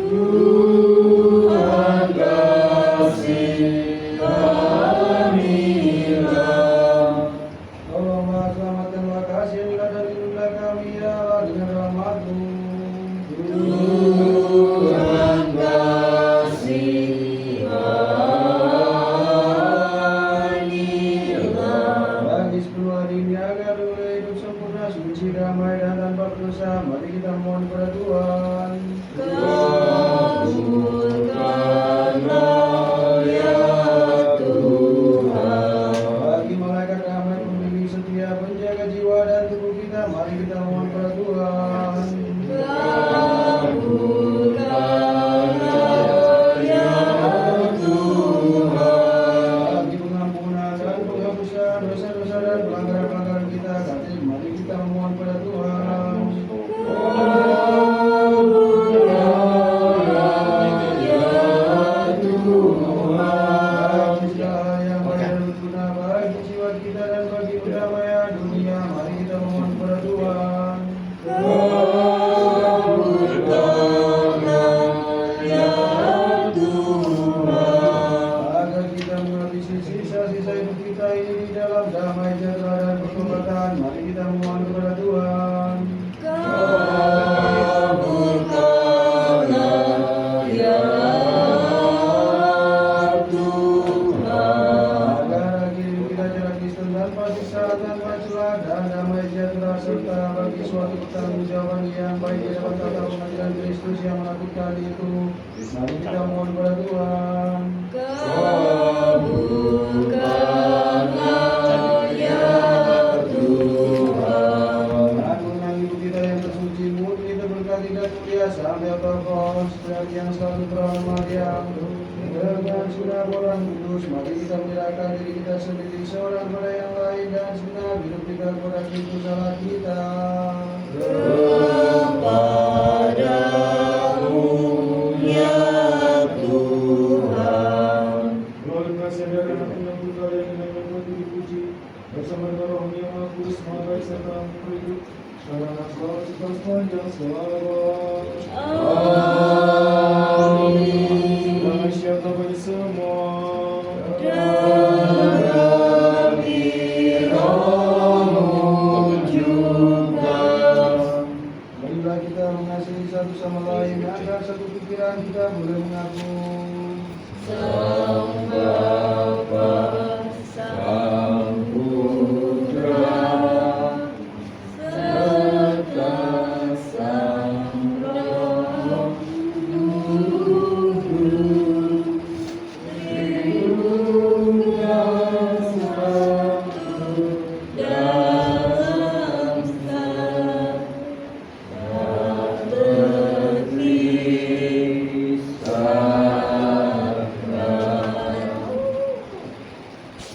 Tuhan kasihanilah. Tolonglah selamatkanlah, kasihanilah dan lindungilah kami ya Allah dengan rahmat-Mu. Tuhan kasihanilah. Bagi 10 hari ini agar boleh hidup sempurna, suci, damai dan tanpa berdosa, mari kita mohon kepada Tuhan. Kabulkanlah ya Tuhan. Bagi malaikat rahmat pembimbing setia, penjaga jiwa dan tubuh kita, mari kita mohon kepada Tuhan. Kabulkanlah ya Tuhan. Bagi pengampunan dan penghapusan dosa-dosa dan pelanggaran-pelanggaran kita, mari kita mohon kepada Tuhan. Kabulkanlah ya Tuhan. Bagi segala yang baik dan berguna bagi jiwa kita dan bagi perdamaian dunia, mari kita mohon kepada Tuhan. Kabulkanlah ya Tuhan. Agar kita menghabisi sisa-sisa hidup kita ini di dalam damai, sejahtera dan keselamatan, mari kita mohon kepada Tuhan. Kabulkanlah ya Tuhan. Agar akhir hidup kita jalan Kristen tanpa siksa, tanpa celah dan damai sejahtera, serta bagi suatu pertanggungjawaban yang baik di dalam tata pengadilan Kristus yang menakutkan itu, mari kita mohon kepada Tuhan. Kabulkanlah ya Tuhan. Agungan ibu kita yang tersuci, murni, terberkati dan mulia, sampai Theotokos, dari yang selalu bernama Maria, dengan sunnah orang kudus, mari kita menyerahkan diri kita sendiri seorang pada yang lain dan segenap hidup kita kepada Kristus Allah kita. Kepadamu ya Tuhan. Melalui kasih dan anak yang putra yang dengan mati dipuji, bersama dengan roh yang kudus, maha baik serta hidup, sekarang dan selalu sepanjang segala. Amin. Damai sejahtera bagi semua. Dan rohmu juga. Marilah kita mengasihi satu sama lain, agar satu pikiran kita boleh mengaku. Sang Bapa, Sang Putra, serta Sang Roh Kudus, diunggah satu dalam tak terpisahkan.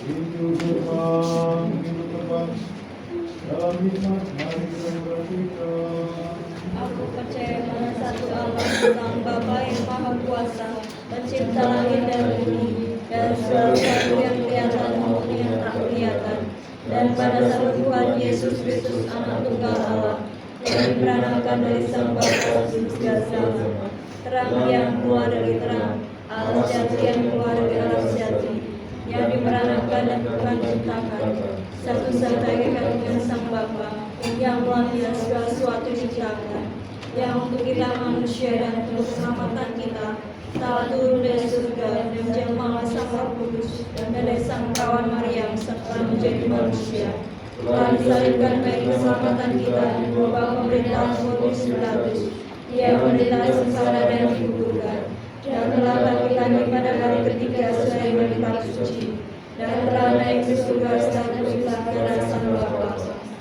Hidup terbang dalam hikmat, mari kita berdoa. Aku percaya pada satu Allah, Sang Bapa yang Maha Kuasa, pencipta langit dan bumi, dan segala sesuatu yang kelihatan maupun yang tak kelihatan, dan pada satu Tuhan Yesus Kristus, Anak Tunggal Allah, yang diperanakan dari Sang Bapa sejak zaman, terang yang keluar dari terang, alas jati yang keluar dari alas jati, yang diperanakan dan bukan diciptakan, satu-satunya kandungan Sang Bapa, yang melampaui segala sesuatu diciptakan. yang untuk kita manusia dan untuk keselamatan kita telah turun dari surga dan menjelma sang Roh Kudus dan dari sang perawan Maryam serta menjadi manusia. Telah disalibkan bagi keselamatan kita di bawah pemerintahan Pontius Pilatus. Ia menderita sengsara dan dikuburkan, dan telah bangkit lagi pada hari ketiga sesuai dengan kitab suci, dan telah naik ke surga secara bersila kepada sang Bapa.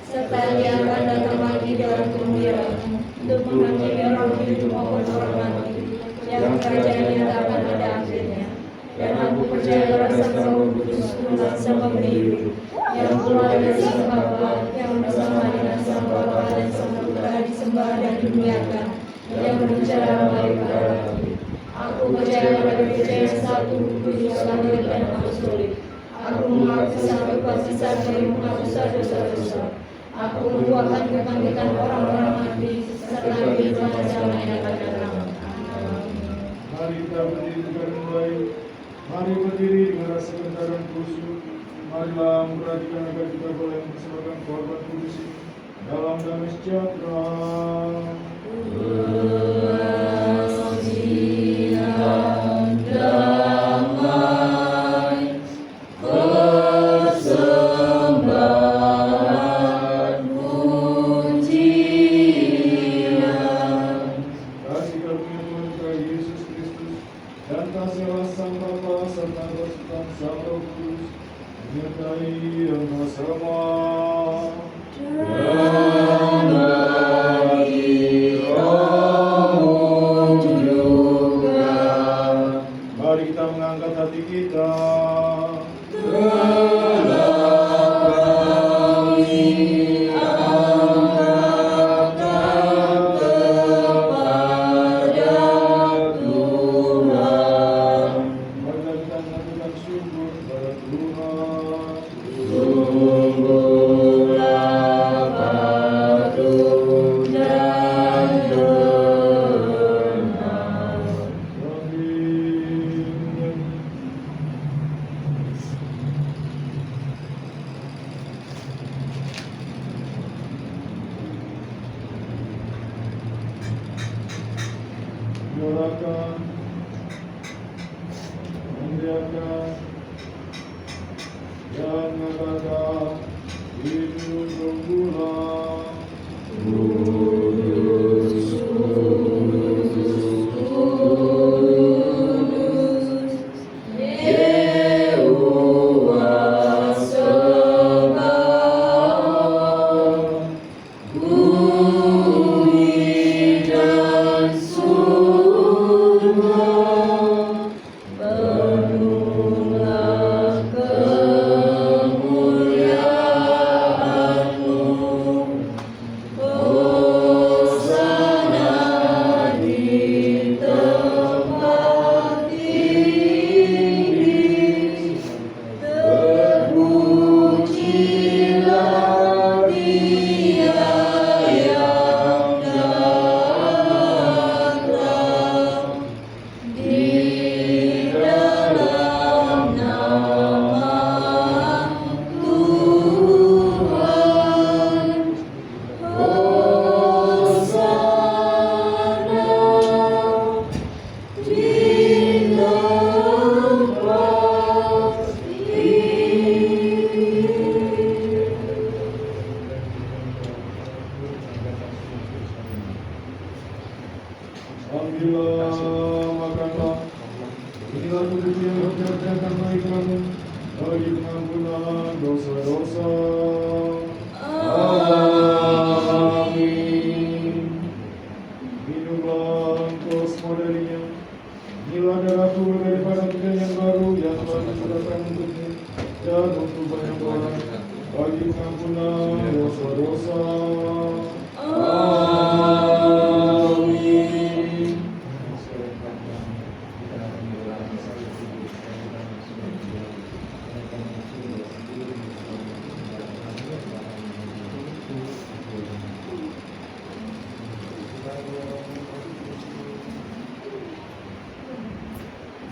Serta Dia akan datang lagi dalam kemuliaan untuk menghakimi orang hidup maupun orang mati, yang kerajaannya tak akan ada akhirnya. Dan aku percaya pada sang Roh Kudus, Tuhan sang pemberi hidup, yang keluar dari sang Bapa, yang bersama dengan sang Bapa dan sang Putra disembah dan dimuliakan, yang berbicara melalui para nabi. Aku percaya pada gereja yang satu, kudus, katolik dan apostolik. Aku mengaku satu baptisan dari menghapuskan dosa-dosa. Aku menguatkan kebangkitan orang-orang mati serta kehidupan zaman yang akan datang. Mari kita berdiri dan mulai. Mari berdiri dengan rasa gentar dan khusyuk. Marilah memperhatikan agar kita boleh mempersembahkan korban kudus ini dalam damai sejahtera. Kasih karunia Tuhan kita Yesus Kristus dan kasih Allah Sang Bapa serta persekutuan Sang Roh Kudus menyertai yang bersama. Mari kita mengangkat hati kita. Mari kita mengaturkan syukur kepada Tuhan. Doakan, membiarkan, dan mengatakan hidup berpulang. Alhamdulillah, makanlah. Inilah tubuhku yang berjatuhan karena kamu bagi pengampunan dosa-dosa. Amin. Minumlah engkau semua darinya. Inilah darahku daripada perjanjian baru yang telah disediakan untukmu dan untuk banyak orang bagi pengampunan dosa-dosa.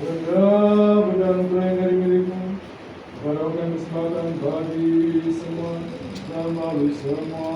Benda yang dari milikmu, kepada kesempatan bagi semua dan melalui semua.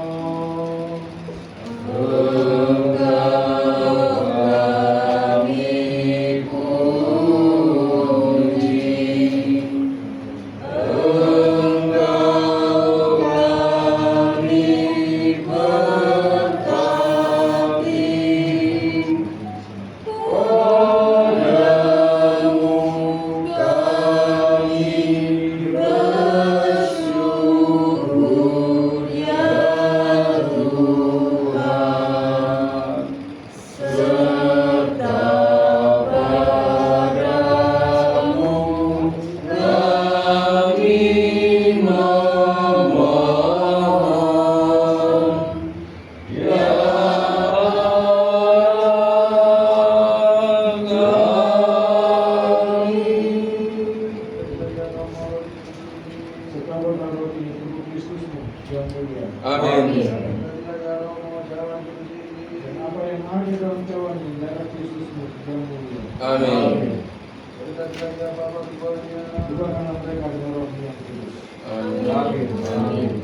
Dan apa yang ada dalam cawan darah Kristusmu yang mulia. Amin. Doakanlah mereka dengan roh yang kudus. Amin.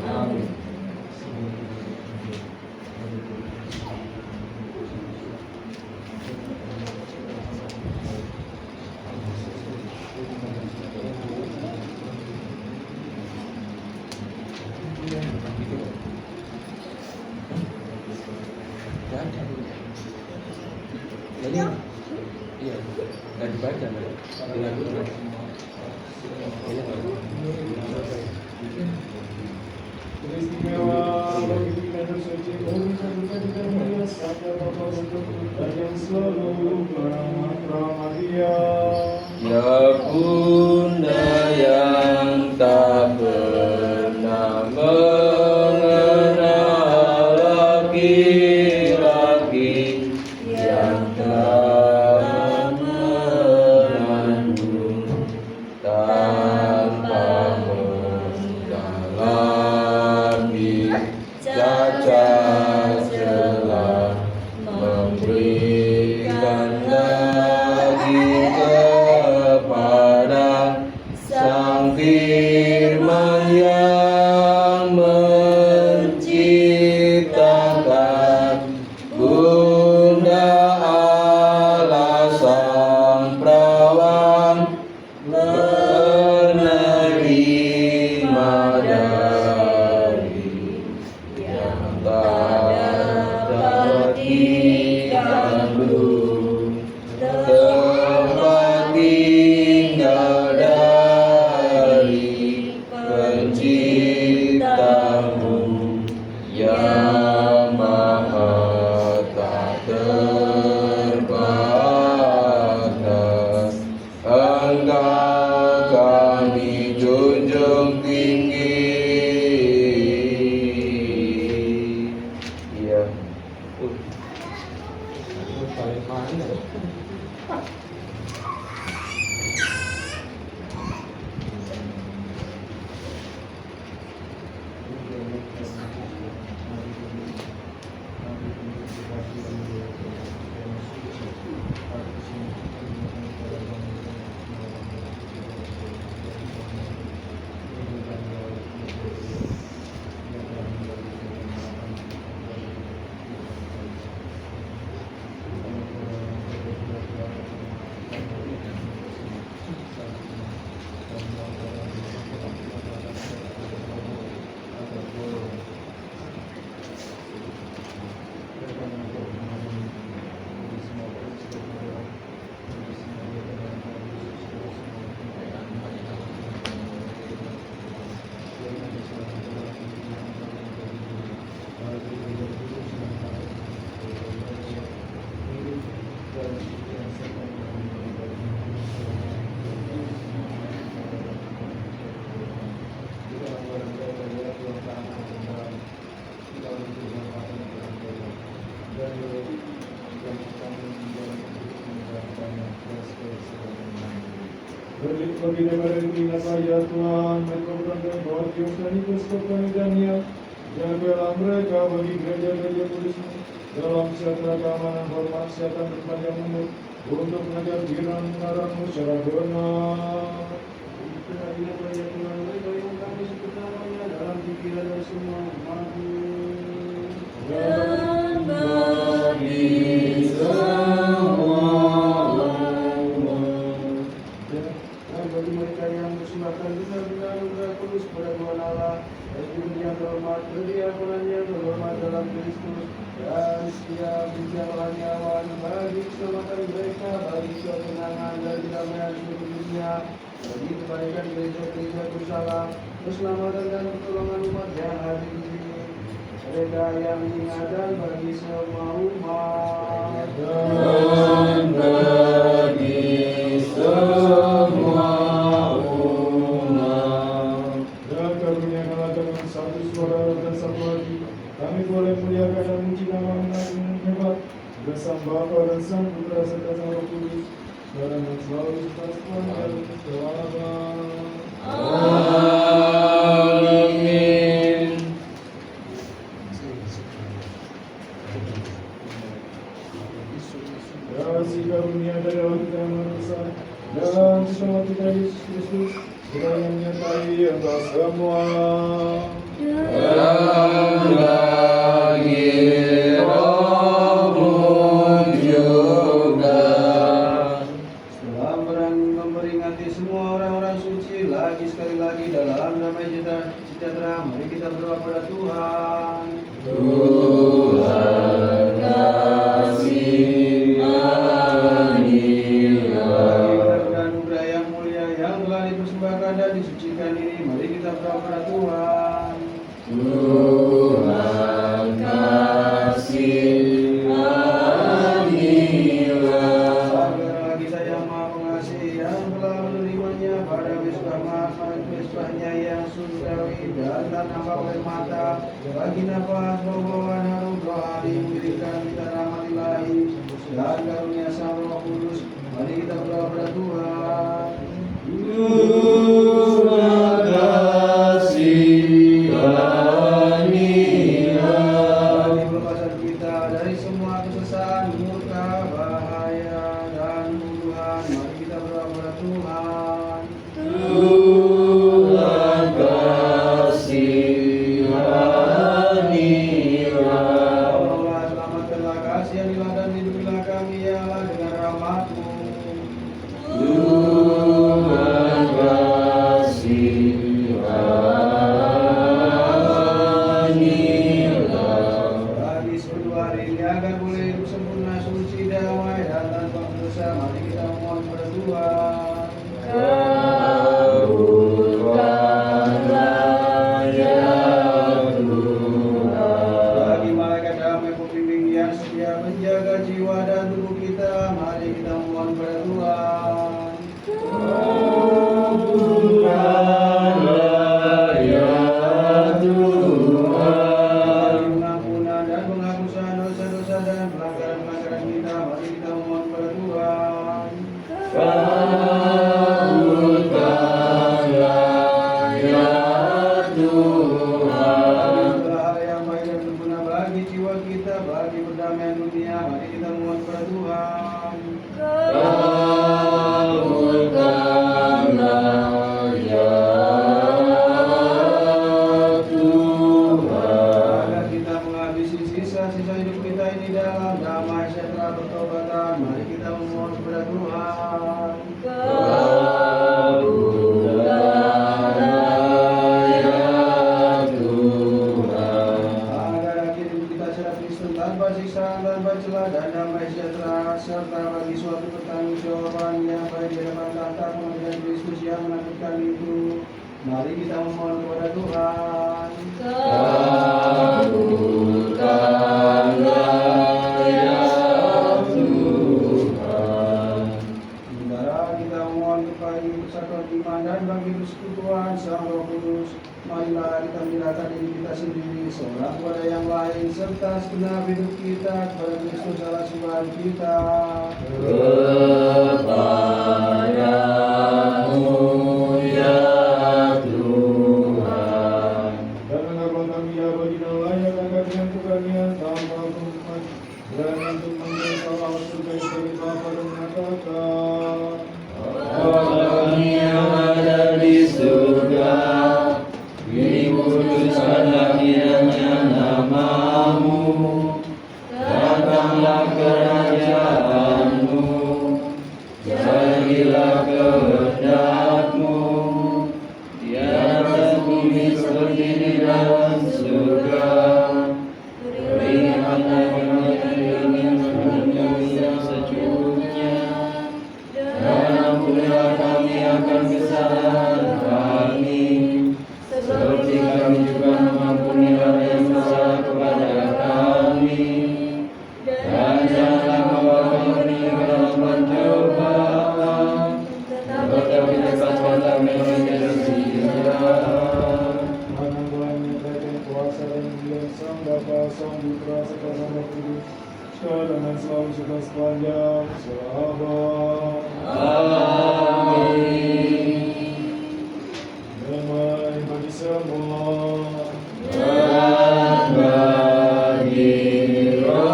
Amin. Iya, nggak dibaca nggak? Teristimewa bagi kita bersuci murni satukan kita mulia sabda Bapa untuk dan yang selalu Maria. Ya Bunda yang tak pernah mengenal laki-laki yang telah mengandung tanpa mengalami cacat celah, memberikan lagi kepada Sang Firman yang menciptakan Bunda Allah Sang Perawan, menerima dari yang tak dapat diganggu tempat tinggal dari Penciptamu yang maha tak terbatas. Engkau kami junjung tinggi. Iya. Paling mana? Bagi daripada diingatlah ya Tuhan, mereka bertanggung bahwa Dios dan Ikus berkahidanian, jagalah mereka bagi gereja-gereja kudus-Mu dalam sejahtera keamanan, hormat, kesehatan, dan panjang umur, untuk mengajar firman mengarang-Mu secara benar. Ingatlah ya Tuhan, mereka yang kami sebut namanya dalam pikiran dan semua umat-Mu. Dan bagi Dan bagi mereka yang bersembahkan benar-benar Roh Kudus kepada Tuhan Allah, dan yang terhormat berdiakonannya terhormat dalam Kristus, dan setiap bijakan nyawan bagi keselamatan mereka, bagi ketenangan dan kedamaian seluruh dunia, bagi kebaikan gereja-gereja bersalah, keselamatan dan pertolongan umat yang hadir di sini, mereka yang ingat dan bagi semua umat. Dan bagi semua umat. Dan karuniakanlah dengan satu suara dan satu hati, kami boleh muliakan dan memuji nama-Mu yang hebat, bersama Bapa dan Sang Putra serta Sang Roh Kudus, sekarang dan selalu sekarang dan selama-lamanya. Amin. Kasih karunia dari Allah kita yang Maha Esa dan sesama kita Yesus Kristus kiranya menyertai engkau semua. Dan bagi rohmu juga. Setelah memperingati semua orang-orang suci lagi sekali lagi dalam damai sejahtera, mari kita berdoa pada Tuhan. Tuhan kasihanilah. Bagi anugerah yang mulia yang telah dipersembahkan dan disucikan ini, mari kita berdoa pada Tuhan. Tuhan kasihanilah. Agar kita yang Maha Pengasih yang telah menerimanya pada Mesbahnya yang surgawi dan tanpa oleh mata, bagi nafas bau-bauan harum rohani mengirimkan kita rahmat ilahi dan karunia Sang Roh Kudus, mari kita berdoa pada Tuhan. Tuhan kasihanilah. Bagi pelepasan kita dari semua kesesatan, murka, bahaya, dan tuduhan, mari kita berdoa pada Tuhan. Tuhan kasihanilah. Tolonglah, selamatkanlah, kasihanilah, dan lindungilah kami ya Allah dengan rahmat-Mu. Tuhan kasihanilah. Bagi seluruh hari ini agar boleh hidup sempurna, suci, damai, dan tanpa berdosa, mari kita memohon pada Tuhan. Kabulkanlah ya Tuhan. Bagi malaikat damai pembimbing yang setia menjaga jiwa dan tubuh kita, mari kita memohon pada Tuhan. Kabulkanlah ya Tuhan. Bagi pengampunan dan penghapusan dosa-dosa dan pelanggaran-pelanggaran kita, mari kita memohon pada Tuhan. Kabulkanlah ya Tuhan. Segala hal yang baik dan berguna bagi jiwa kita, bagi perdamaian dunia, mari kita memohon pada Tuhan. Kabulkanlah ya Tuhan. Agar kita menghabisi sisa-sisa hidup kita ini dalam damai sejahtera pertobatan, mari kita memohon kepada Tuhan. Kabulkanlah ya Tuhan. Agar akhir hidup kita secara Kristen tanpa siksaan, tanpa celah, dan damai sejahtera, serta bagi suatu pertanggungjawaban yang baik di hadapan tahta pengadilan Kristus yang menakutkan itu, mari kita memohon kepada Tuhan. Kabulkanlah ya Tuhan. Sementara kita memohon bagi persatuan iman dan bagi persekutuan Sang Roh Kudus, marilah kita menyerahkan diri kita sendiri seorang kepada yang lain serta segenap hidup kita kepada Kristus Allah Tuhan kita. Kepadamu ya Tuhan. Dan mengapa kami ya bagi layak akan yang Tuhannya tanpa hukuman dan untuk mengesal surga dari Bapa dan mengatakan Kami yang ada di surga, dikuduskanlah kiranya namamu, datanglah kerajaanmu, jadilah kehendakmu, di atas bumi seperti di dalam surga. Berikanlah kami hari ini yang secukupnya, dan ampunilah kami akan kesalahan kami, seperti kami juga mengampuni orang yang bersalah kepada kami. Dan janganlah membawa kami ke dalam pencobaan, tetapi lepaskanlah kami dari jahat. Karena Tuhan menyatakan kuasa dan kemuliaan Sang Bapa, Sang Putra, serta Sang Roh Kudus, sekarang dan selalu sudah sepanjang selama. Amin. Damai bagi semua. Dan bagi roh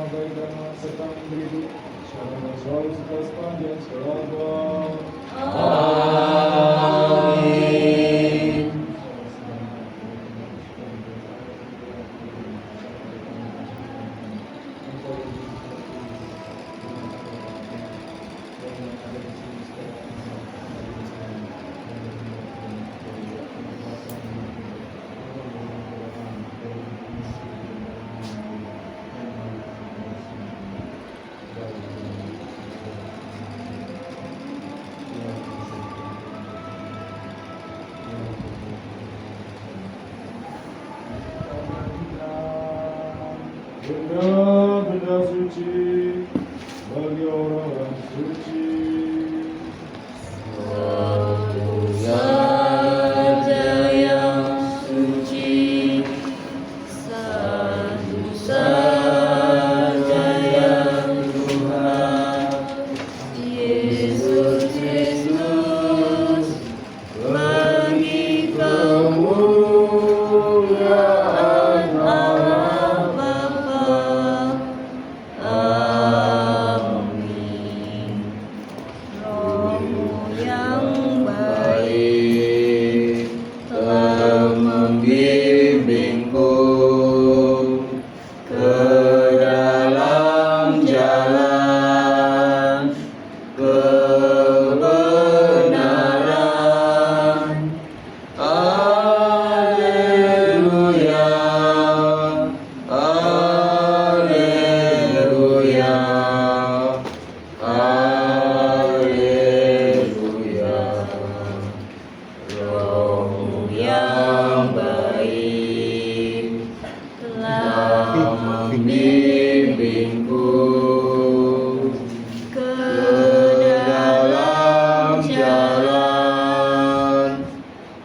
baik dan serta memberi hidup sekarang dan selalu serta sepanjang segala abad. Amin. Benda-benda suci bagi orang-orang suci. Satu saja yang suci, satu saja yang Tuhan, Yesus Kristus, bagi kemuliaan Allah Bapa. Amin. Rohmu yang baik telah membimbingku ke dalam jalan kebenaran. Haleluya, haleluya, haleluya. Rohmu yang baik telah membimbingku ke dalam jalan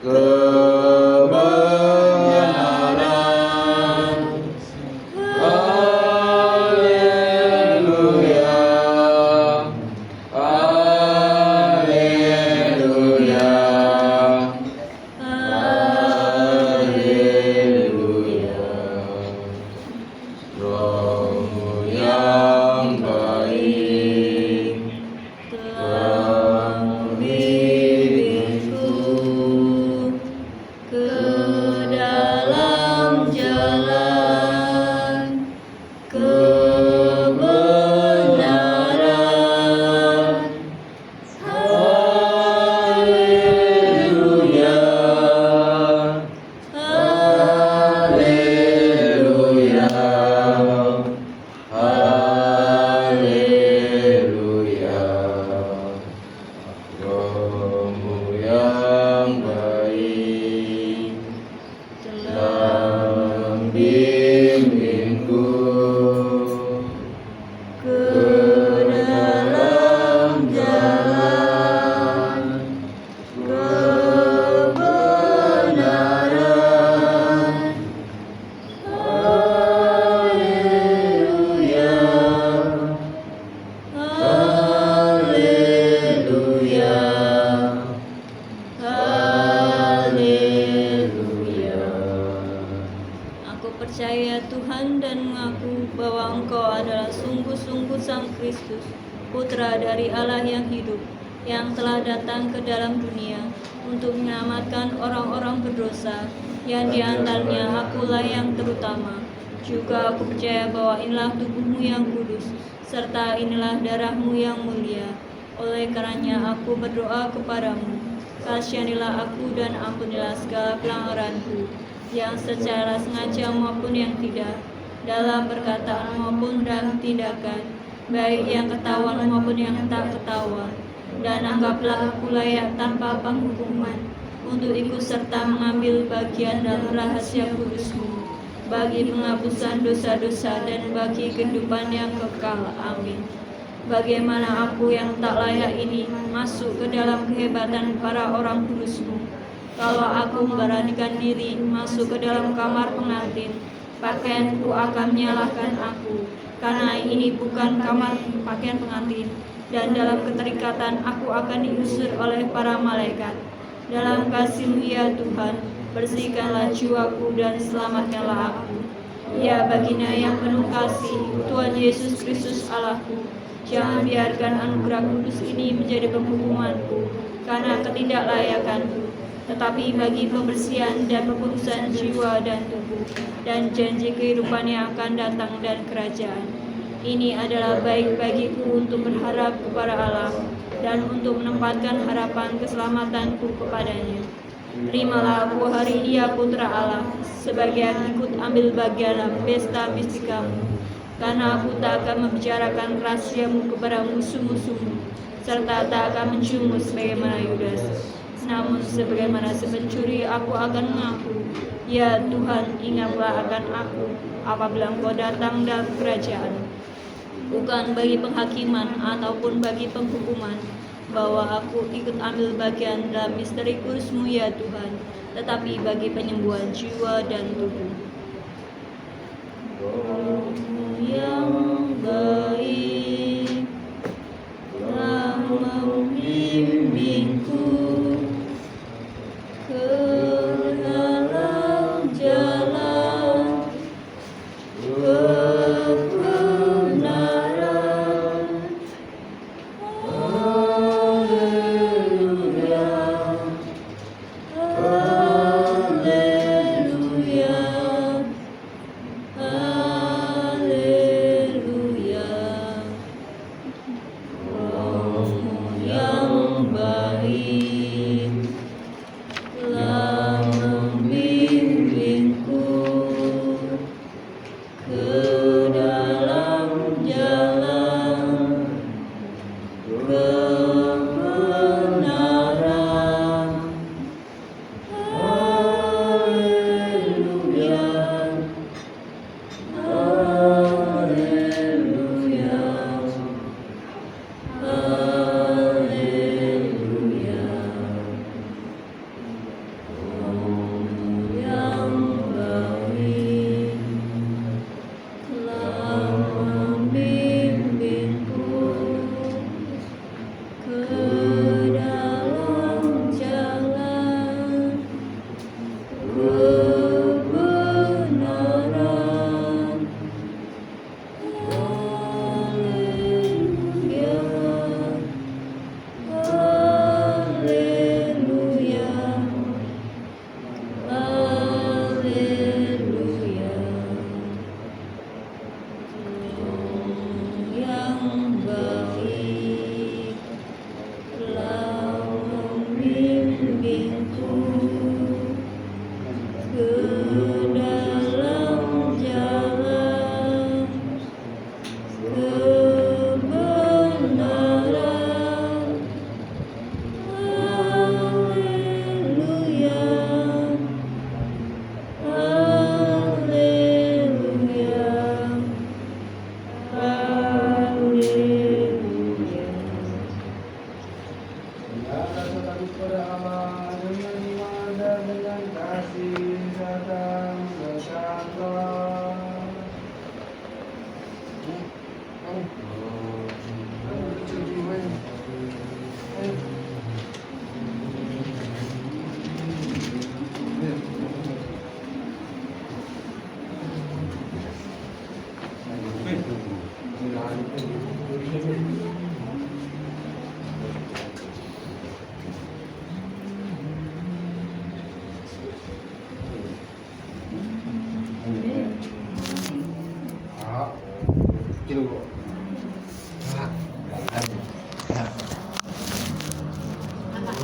kebenaran. Haleluya, haleluya, haleluya. Rohmu yang baik telah membimbingku ke dalam jalan kebenaran. Haleluya, haleluya, haleluya. Rohmu yang baik telah membimbingku ke dalam jalan kebenaran. Haleluya, haleluya, haleluya. Aku percaya Tuhan dan mengaku bahwa Engkau adalah sungguh-sungguh Sang Kristus, Putra dari Allah yang hidup, yang telah datang ke dalam dunia untuk menyelamatkan orang-orang berdosa, yang di antaranya akulah yang terutama. Juga aku percaya bahwa inilah tubuhmu yang kudus, serta inilah darahmu yang mulia. Oleh karenanya aku berdoa kepadamu, kasihanilah aku dan ampunilah segala pelanggaranku, yang secara sengaja maupun yang tidak, dalam perkataan maupun dalam tindakan, baik yang ketahuan maupun yang tak ketahuan. Dan anggaplah aku layak tanpa penghukuman untuk ikut serta mengambil bagian dalam rahasia kudusmu, bagi penghapusan dosa-dosa dan bagi kehidupan yang kekal. Amin. Bagaimana aku yang tak layak ini masuk ke dalam kehebatan para orang kudusmu? Kalau aku memberanikan diri masuk ke dalam kamar pengantin, pakaianku akan menyalahkan aku, karena ini bukan kamar pakaian pengantin, dan dalam keterikatan aku akan diusir oleh para malaikat. Dalam kasih-Mu ya Tuhan, bersihkanlah jiwaku dan selamatkanlah aku. Ya baginda yang penuh kasih, Tuhan Yesus Kristus Allahku, jangan biarkan anugerah kudus ini menjadi penghukumanku karena ketidaklayakanku, tetapi bagi pembersihan dan pekudusan jiwa dan tubuh, dan janji kehidupan yang akan datang dan kerajaan. Ini adalah baik bagiku untuk berharap kepada Allah dan untuk menempatkan harapan keselamatanku kepadanya. Terimalah aku hari ini ya Putra Allah, sebagai yang ikut ambil bagian dalam pesta mistikamu, karena aku tak akan membicarakan rahasiamu kepada musuh-musuhmu, serta tak akan menciummu sebagaimana Yudas. Namun sebagaimana sepencuri aku akan mengaku, ya Tuhan, ingatlah akan aku apabila Engkau datang dalam kerajaan, bukan bagi penghakiman ataupun bagi penghukuman, bahwa aku ikut ambil bagian dalam misteri kudus-Mu ya Tuhan, tetapi bagi penyembuhan jiwa dan tubuh. Roh-Mu yang baik telah membimbingku ke dalam jalan kebenaran. Haleluya, haleluya, haleluya. Roh-Mu yang baik telah membimbingku ke dalam jalan kebenaran. Haleluya, haleluya, haleluya. Roh-Mu yang baik telah membimbingku ke dalam jalan kebenaran. Haleluya, haleluya, haleluya. Roh yang baik telah membimbingku ke dalam jalan kebenaran. Haleluya, haleluya, haleluya. Dengan rasa takut pada Allah, dengan iman dan dengan kasih datang berkatlah.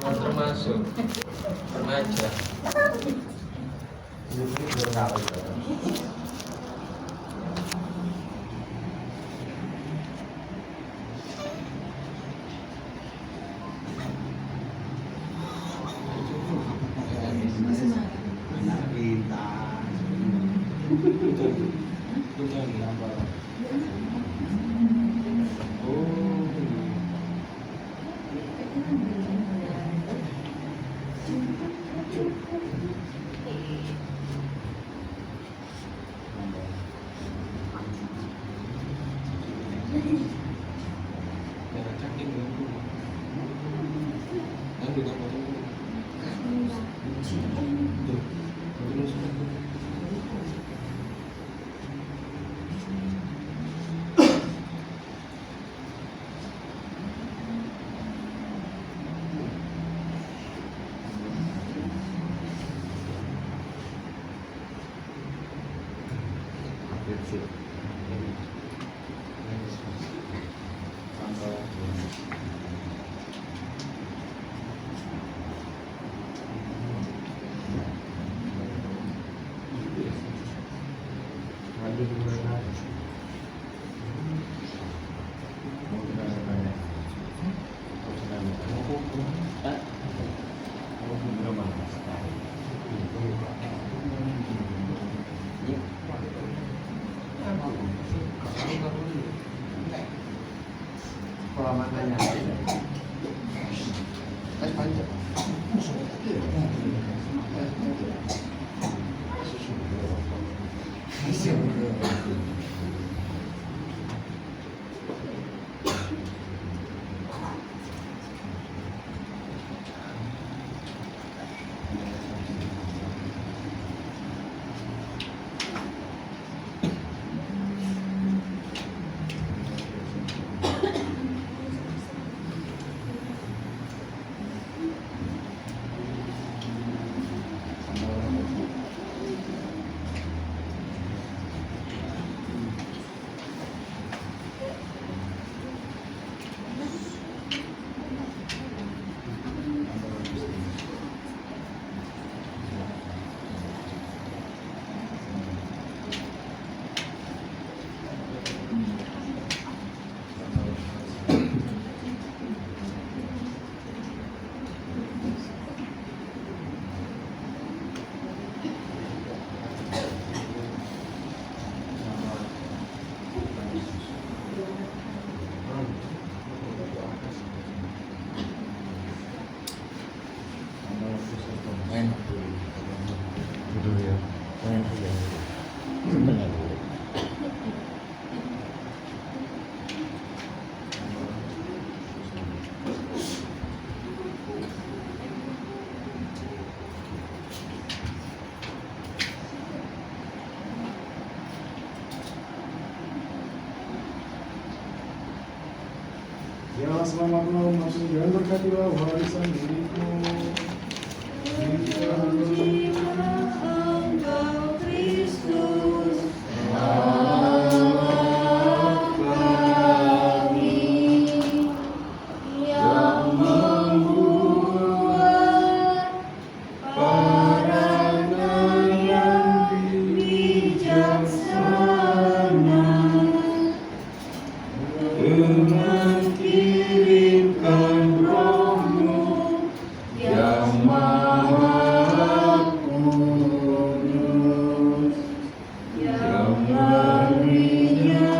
Termasuk remaja. Sekolah matanya. Panjang. Ya selamatlah masuk dan berkatilah warisan diriku. Engkau Kristus, yang membuat pandangan bijaksana dengan kirimkan rohmu yang maha kudus, yang memberinya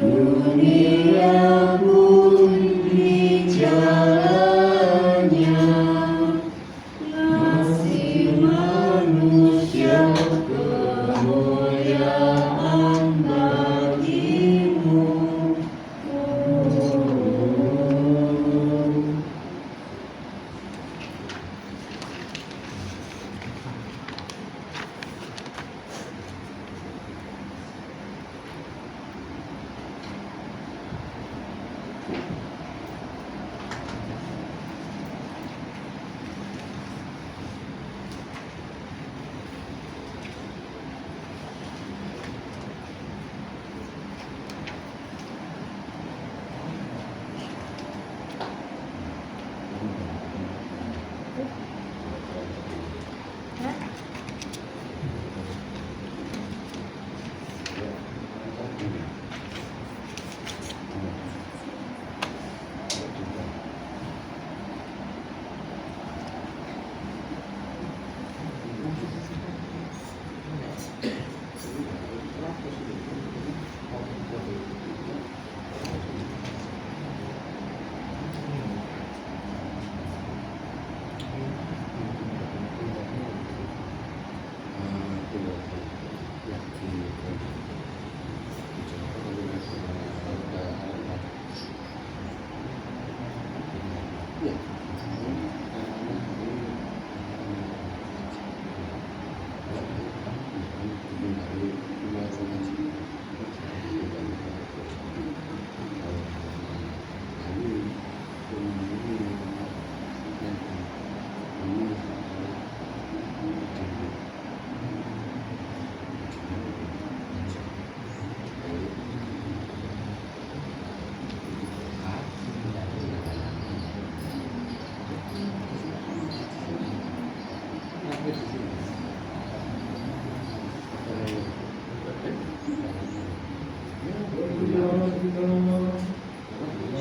dunia pun di jalannya, ngasih manusia kemuliaan bagimu.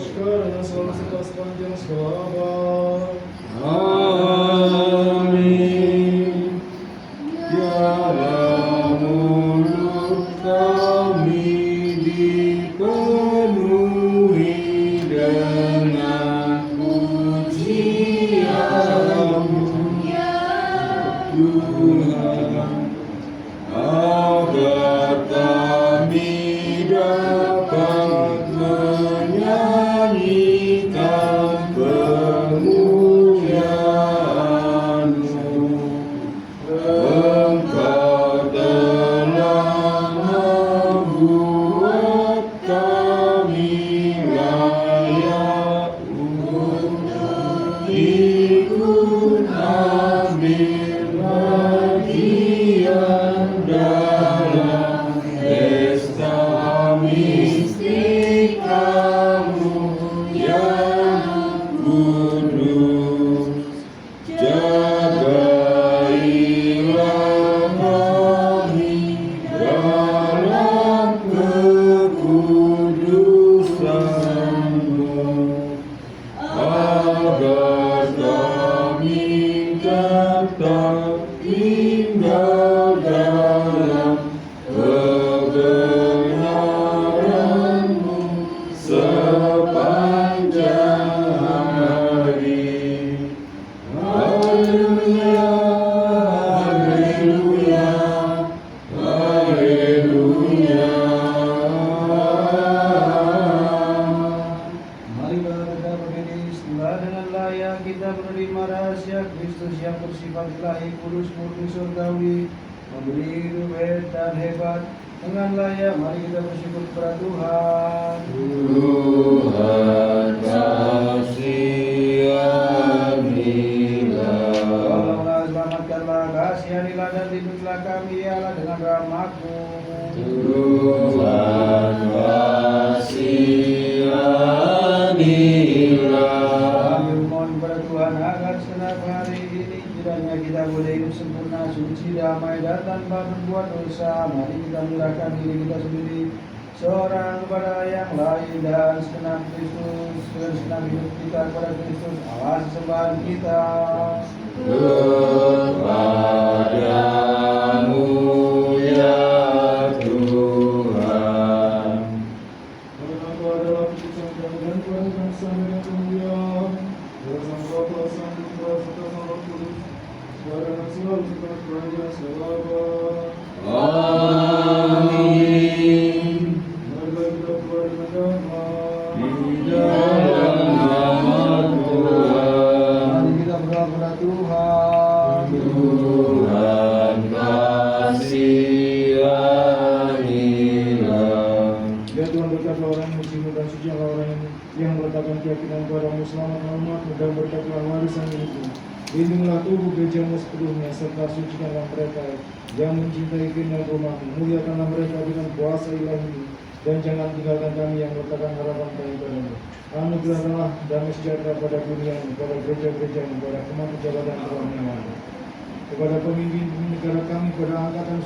Sekarang selalu sepanjang segala. Amin. Biarlah mulut kami dipenuhi sifat ilahi kudus murni surgawi, memberi hidup dan hebat. Dengan layak mari kita bersyukur kepada Tuhan. Tuhan kasihanilah. Tolonglah, selamatkanlah, kasihanilah dan lindungilah kami ya Allah dengan rahmat-Mu. Tuhan kasihanilah. Kami mohon kepada Tuhan agar segenap hari ini kiranya kita boleh hidup sempurna, suci, damai, dan tanpa berbuat dosa. Mari kita menyerahkan diri kita sendiri seorang kepada yang lain dan segenap Kristus, dan segenap hidup kita kepada Kristus Allah sesembahan kita. Kepadamu ya Tuhan. Karena Engkau adalah putusan kami dan Tuhan bangsa dan kemuliaan. Bersama Bapa, Sang Putra, serta Sang Roh Kudus. Sekarang dan selalu serta kerajaan selama. Amin. Marilah kita keluar dengan damai. Di dalam nama Tuhan. Mari kita berdoa kepada Tuhan. Tuhan kasihanilah. Ya Tuhan, berkatlah orang yang muslim dan suci orang yang meletakkan keyakinan padamu, selamatkan umatmu dan berkatlah warisan milikmu. Lindungilah tubuh gerejamu sepenuhnya serta sucikanlah mereka yang mencintai keindahan rumahmu. Muliakanlah mereka dengan kuasa ilahi dan jangan tinggalkan kami yang meletakkan harapan kami padamu. Anugerahkanlah damai sejahtera pada duniamu, pada gereja-gerejamu, pada kemampuan jabatan kerohanianmu, kepada pemimpin negara kami, pada angkatan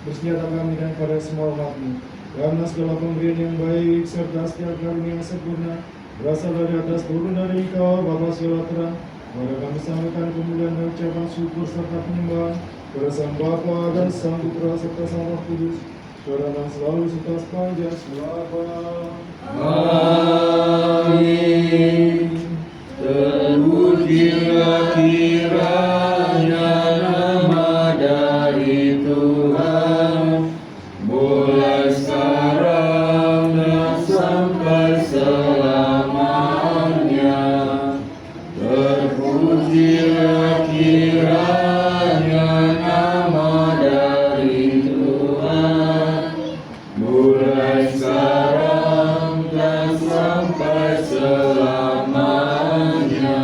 bersenjata kami dan pada semua umatmu. Karena segala pemberian yang baik serta setiap karunia yang sempurna berasal dari atas, turun dari Engkau, Bapa segala terang. Maka kami sampaikan kemuliaan dan ucapan syukur serta penyembahan kepada Sang Bapa dan Sang Putra serta Sang Roh Kudus, sekarang dan selalu serta sepanjang selama. Amin. Terpujilah kiranya nama dari Tuhan, mulai sekarang dan sampai selamanya. Terpujilah kiranya nama dari Tuhan, mulai sekarang dan sampai selamanya.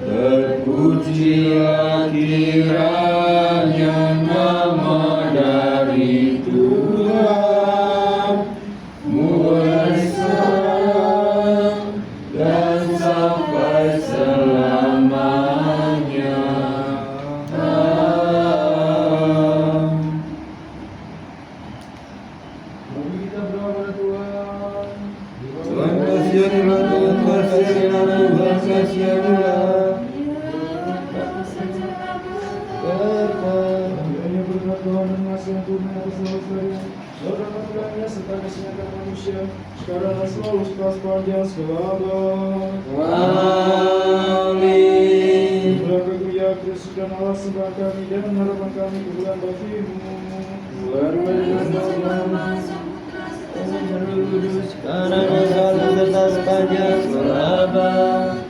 Terpujilah kiranya nama dari Tuhan, mulai sekarang dan sampai selamanya. Mari kita berdoa kepada Tuhan. Tuhan kasihanilah, Tuhan kasihanilah, Tuhan kasihanilah. Hanya berkat Tuhan dan ngasih Tuhan atas seluruh sekalian, saudara kalian serta kesehatan manusia, sekarang dan selalu sepanjang segala abad. Amin. Berdoa ya Kristus dan Allah sembah kami dan harapan kami ke bulan bagimu. Sekarang dan selalu serta sepanjang segala abad.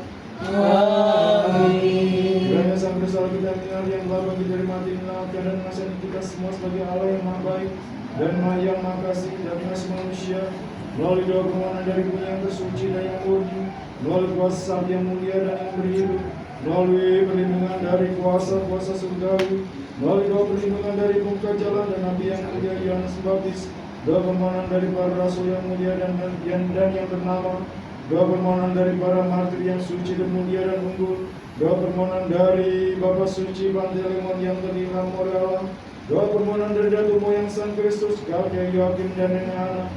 Amin. Kiranya Sang Kristus kita mengenal yang telah bangkit dari mati, menyelamatkan dan mengasihani kita semua sebagai Allah yang maha baik dan yang maha kasih dan mengasihi manusia, melalui doa permohonan dari Bumi yang tersuci dan yang murni, melalui kuasa Sang yang mulia dan yang berhidup, melalui perlindungan dari kuasa-kuasa surgawi, melalui doa perlindungan dari muka jalan dan Nabi yang mulia Yohanes Pembaptis, doa permohonan dari para rasul yang mulia dan yang ternama, doa permohonan dari para martir yang suci dan mulia dan unggul, doa permohonan dari Bapa Suci Pantelimon yang terilham oleh Allah, doa permohonan dari Datu Moyang Sang Kristus, kakek Yoakim dan nenek Hana,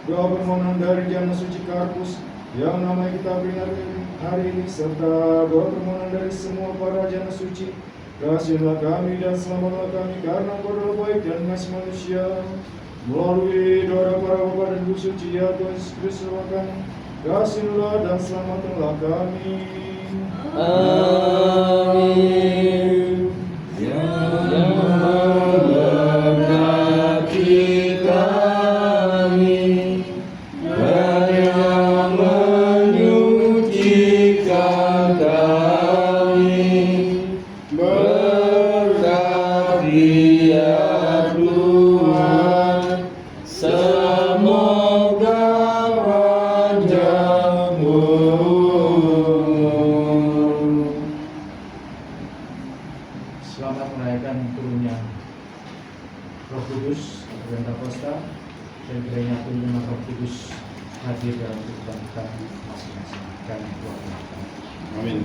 doa permohonan dari Jana Suci Karpus yang namanya kita peringati hari ini, serta doa permohonan dari semua para jana suci. Kasihlah kami dan selamatlah kami karena Engkau adalah baik dan mengasihi manusia. Melalui doa para bapa dan ibu suci ya Tuhan Yesus Kristus kami, kasihlah dan selamatkanlah kami. Amin. Yang memberkati kami dan yang menyucikan kami kiranya tuntunan Roh Kudus hadir dalam kehidupan kita masing-masing dan keluarga kita. Amin.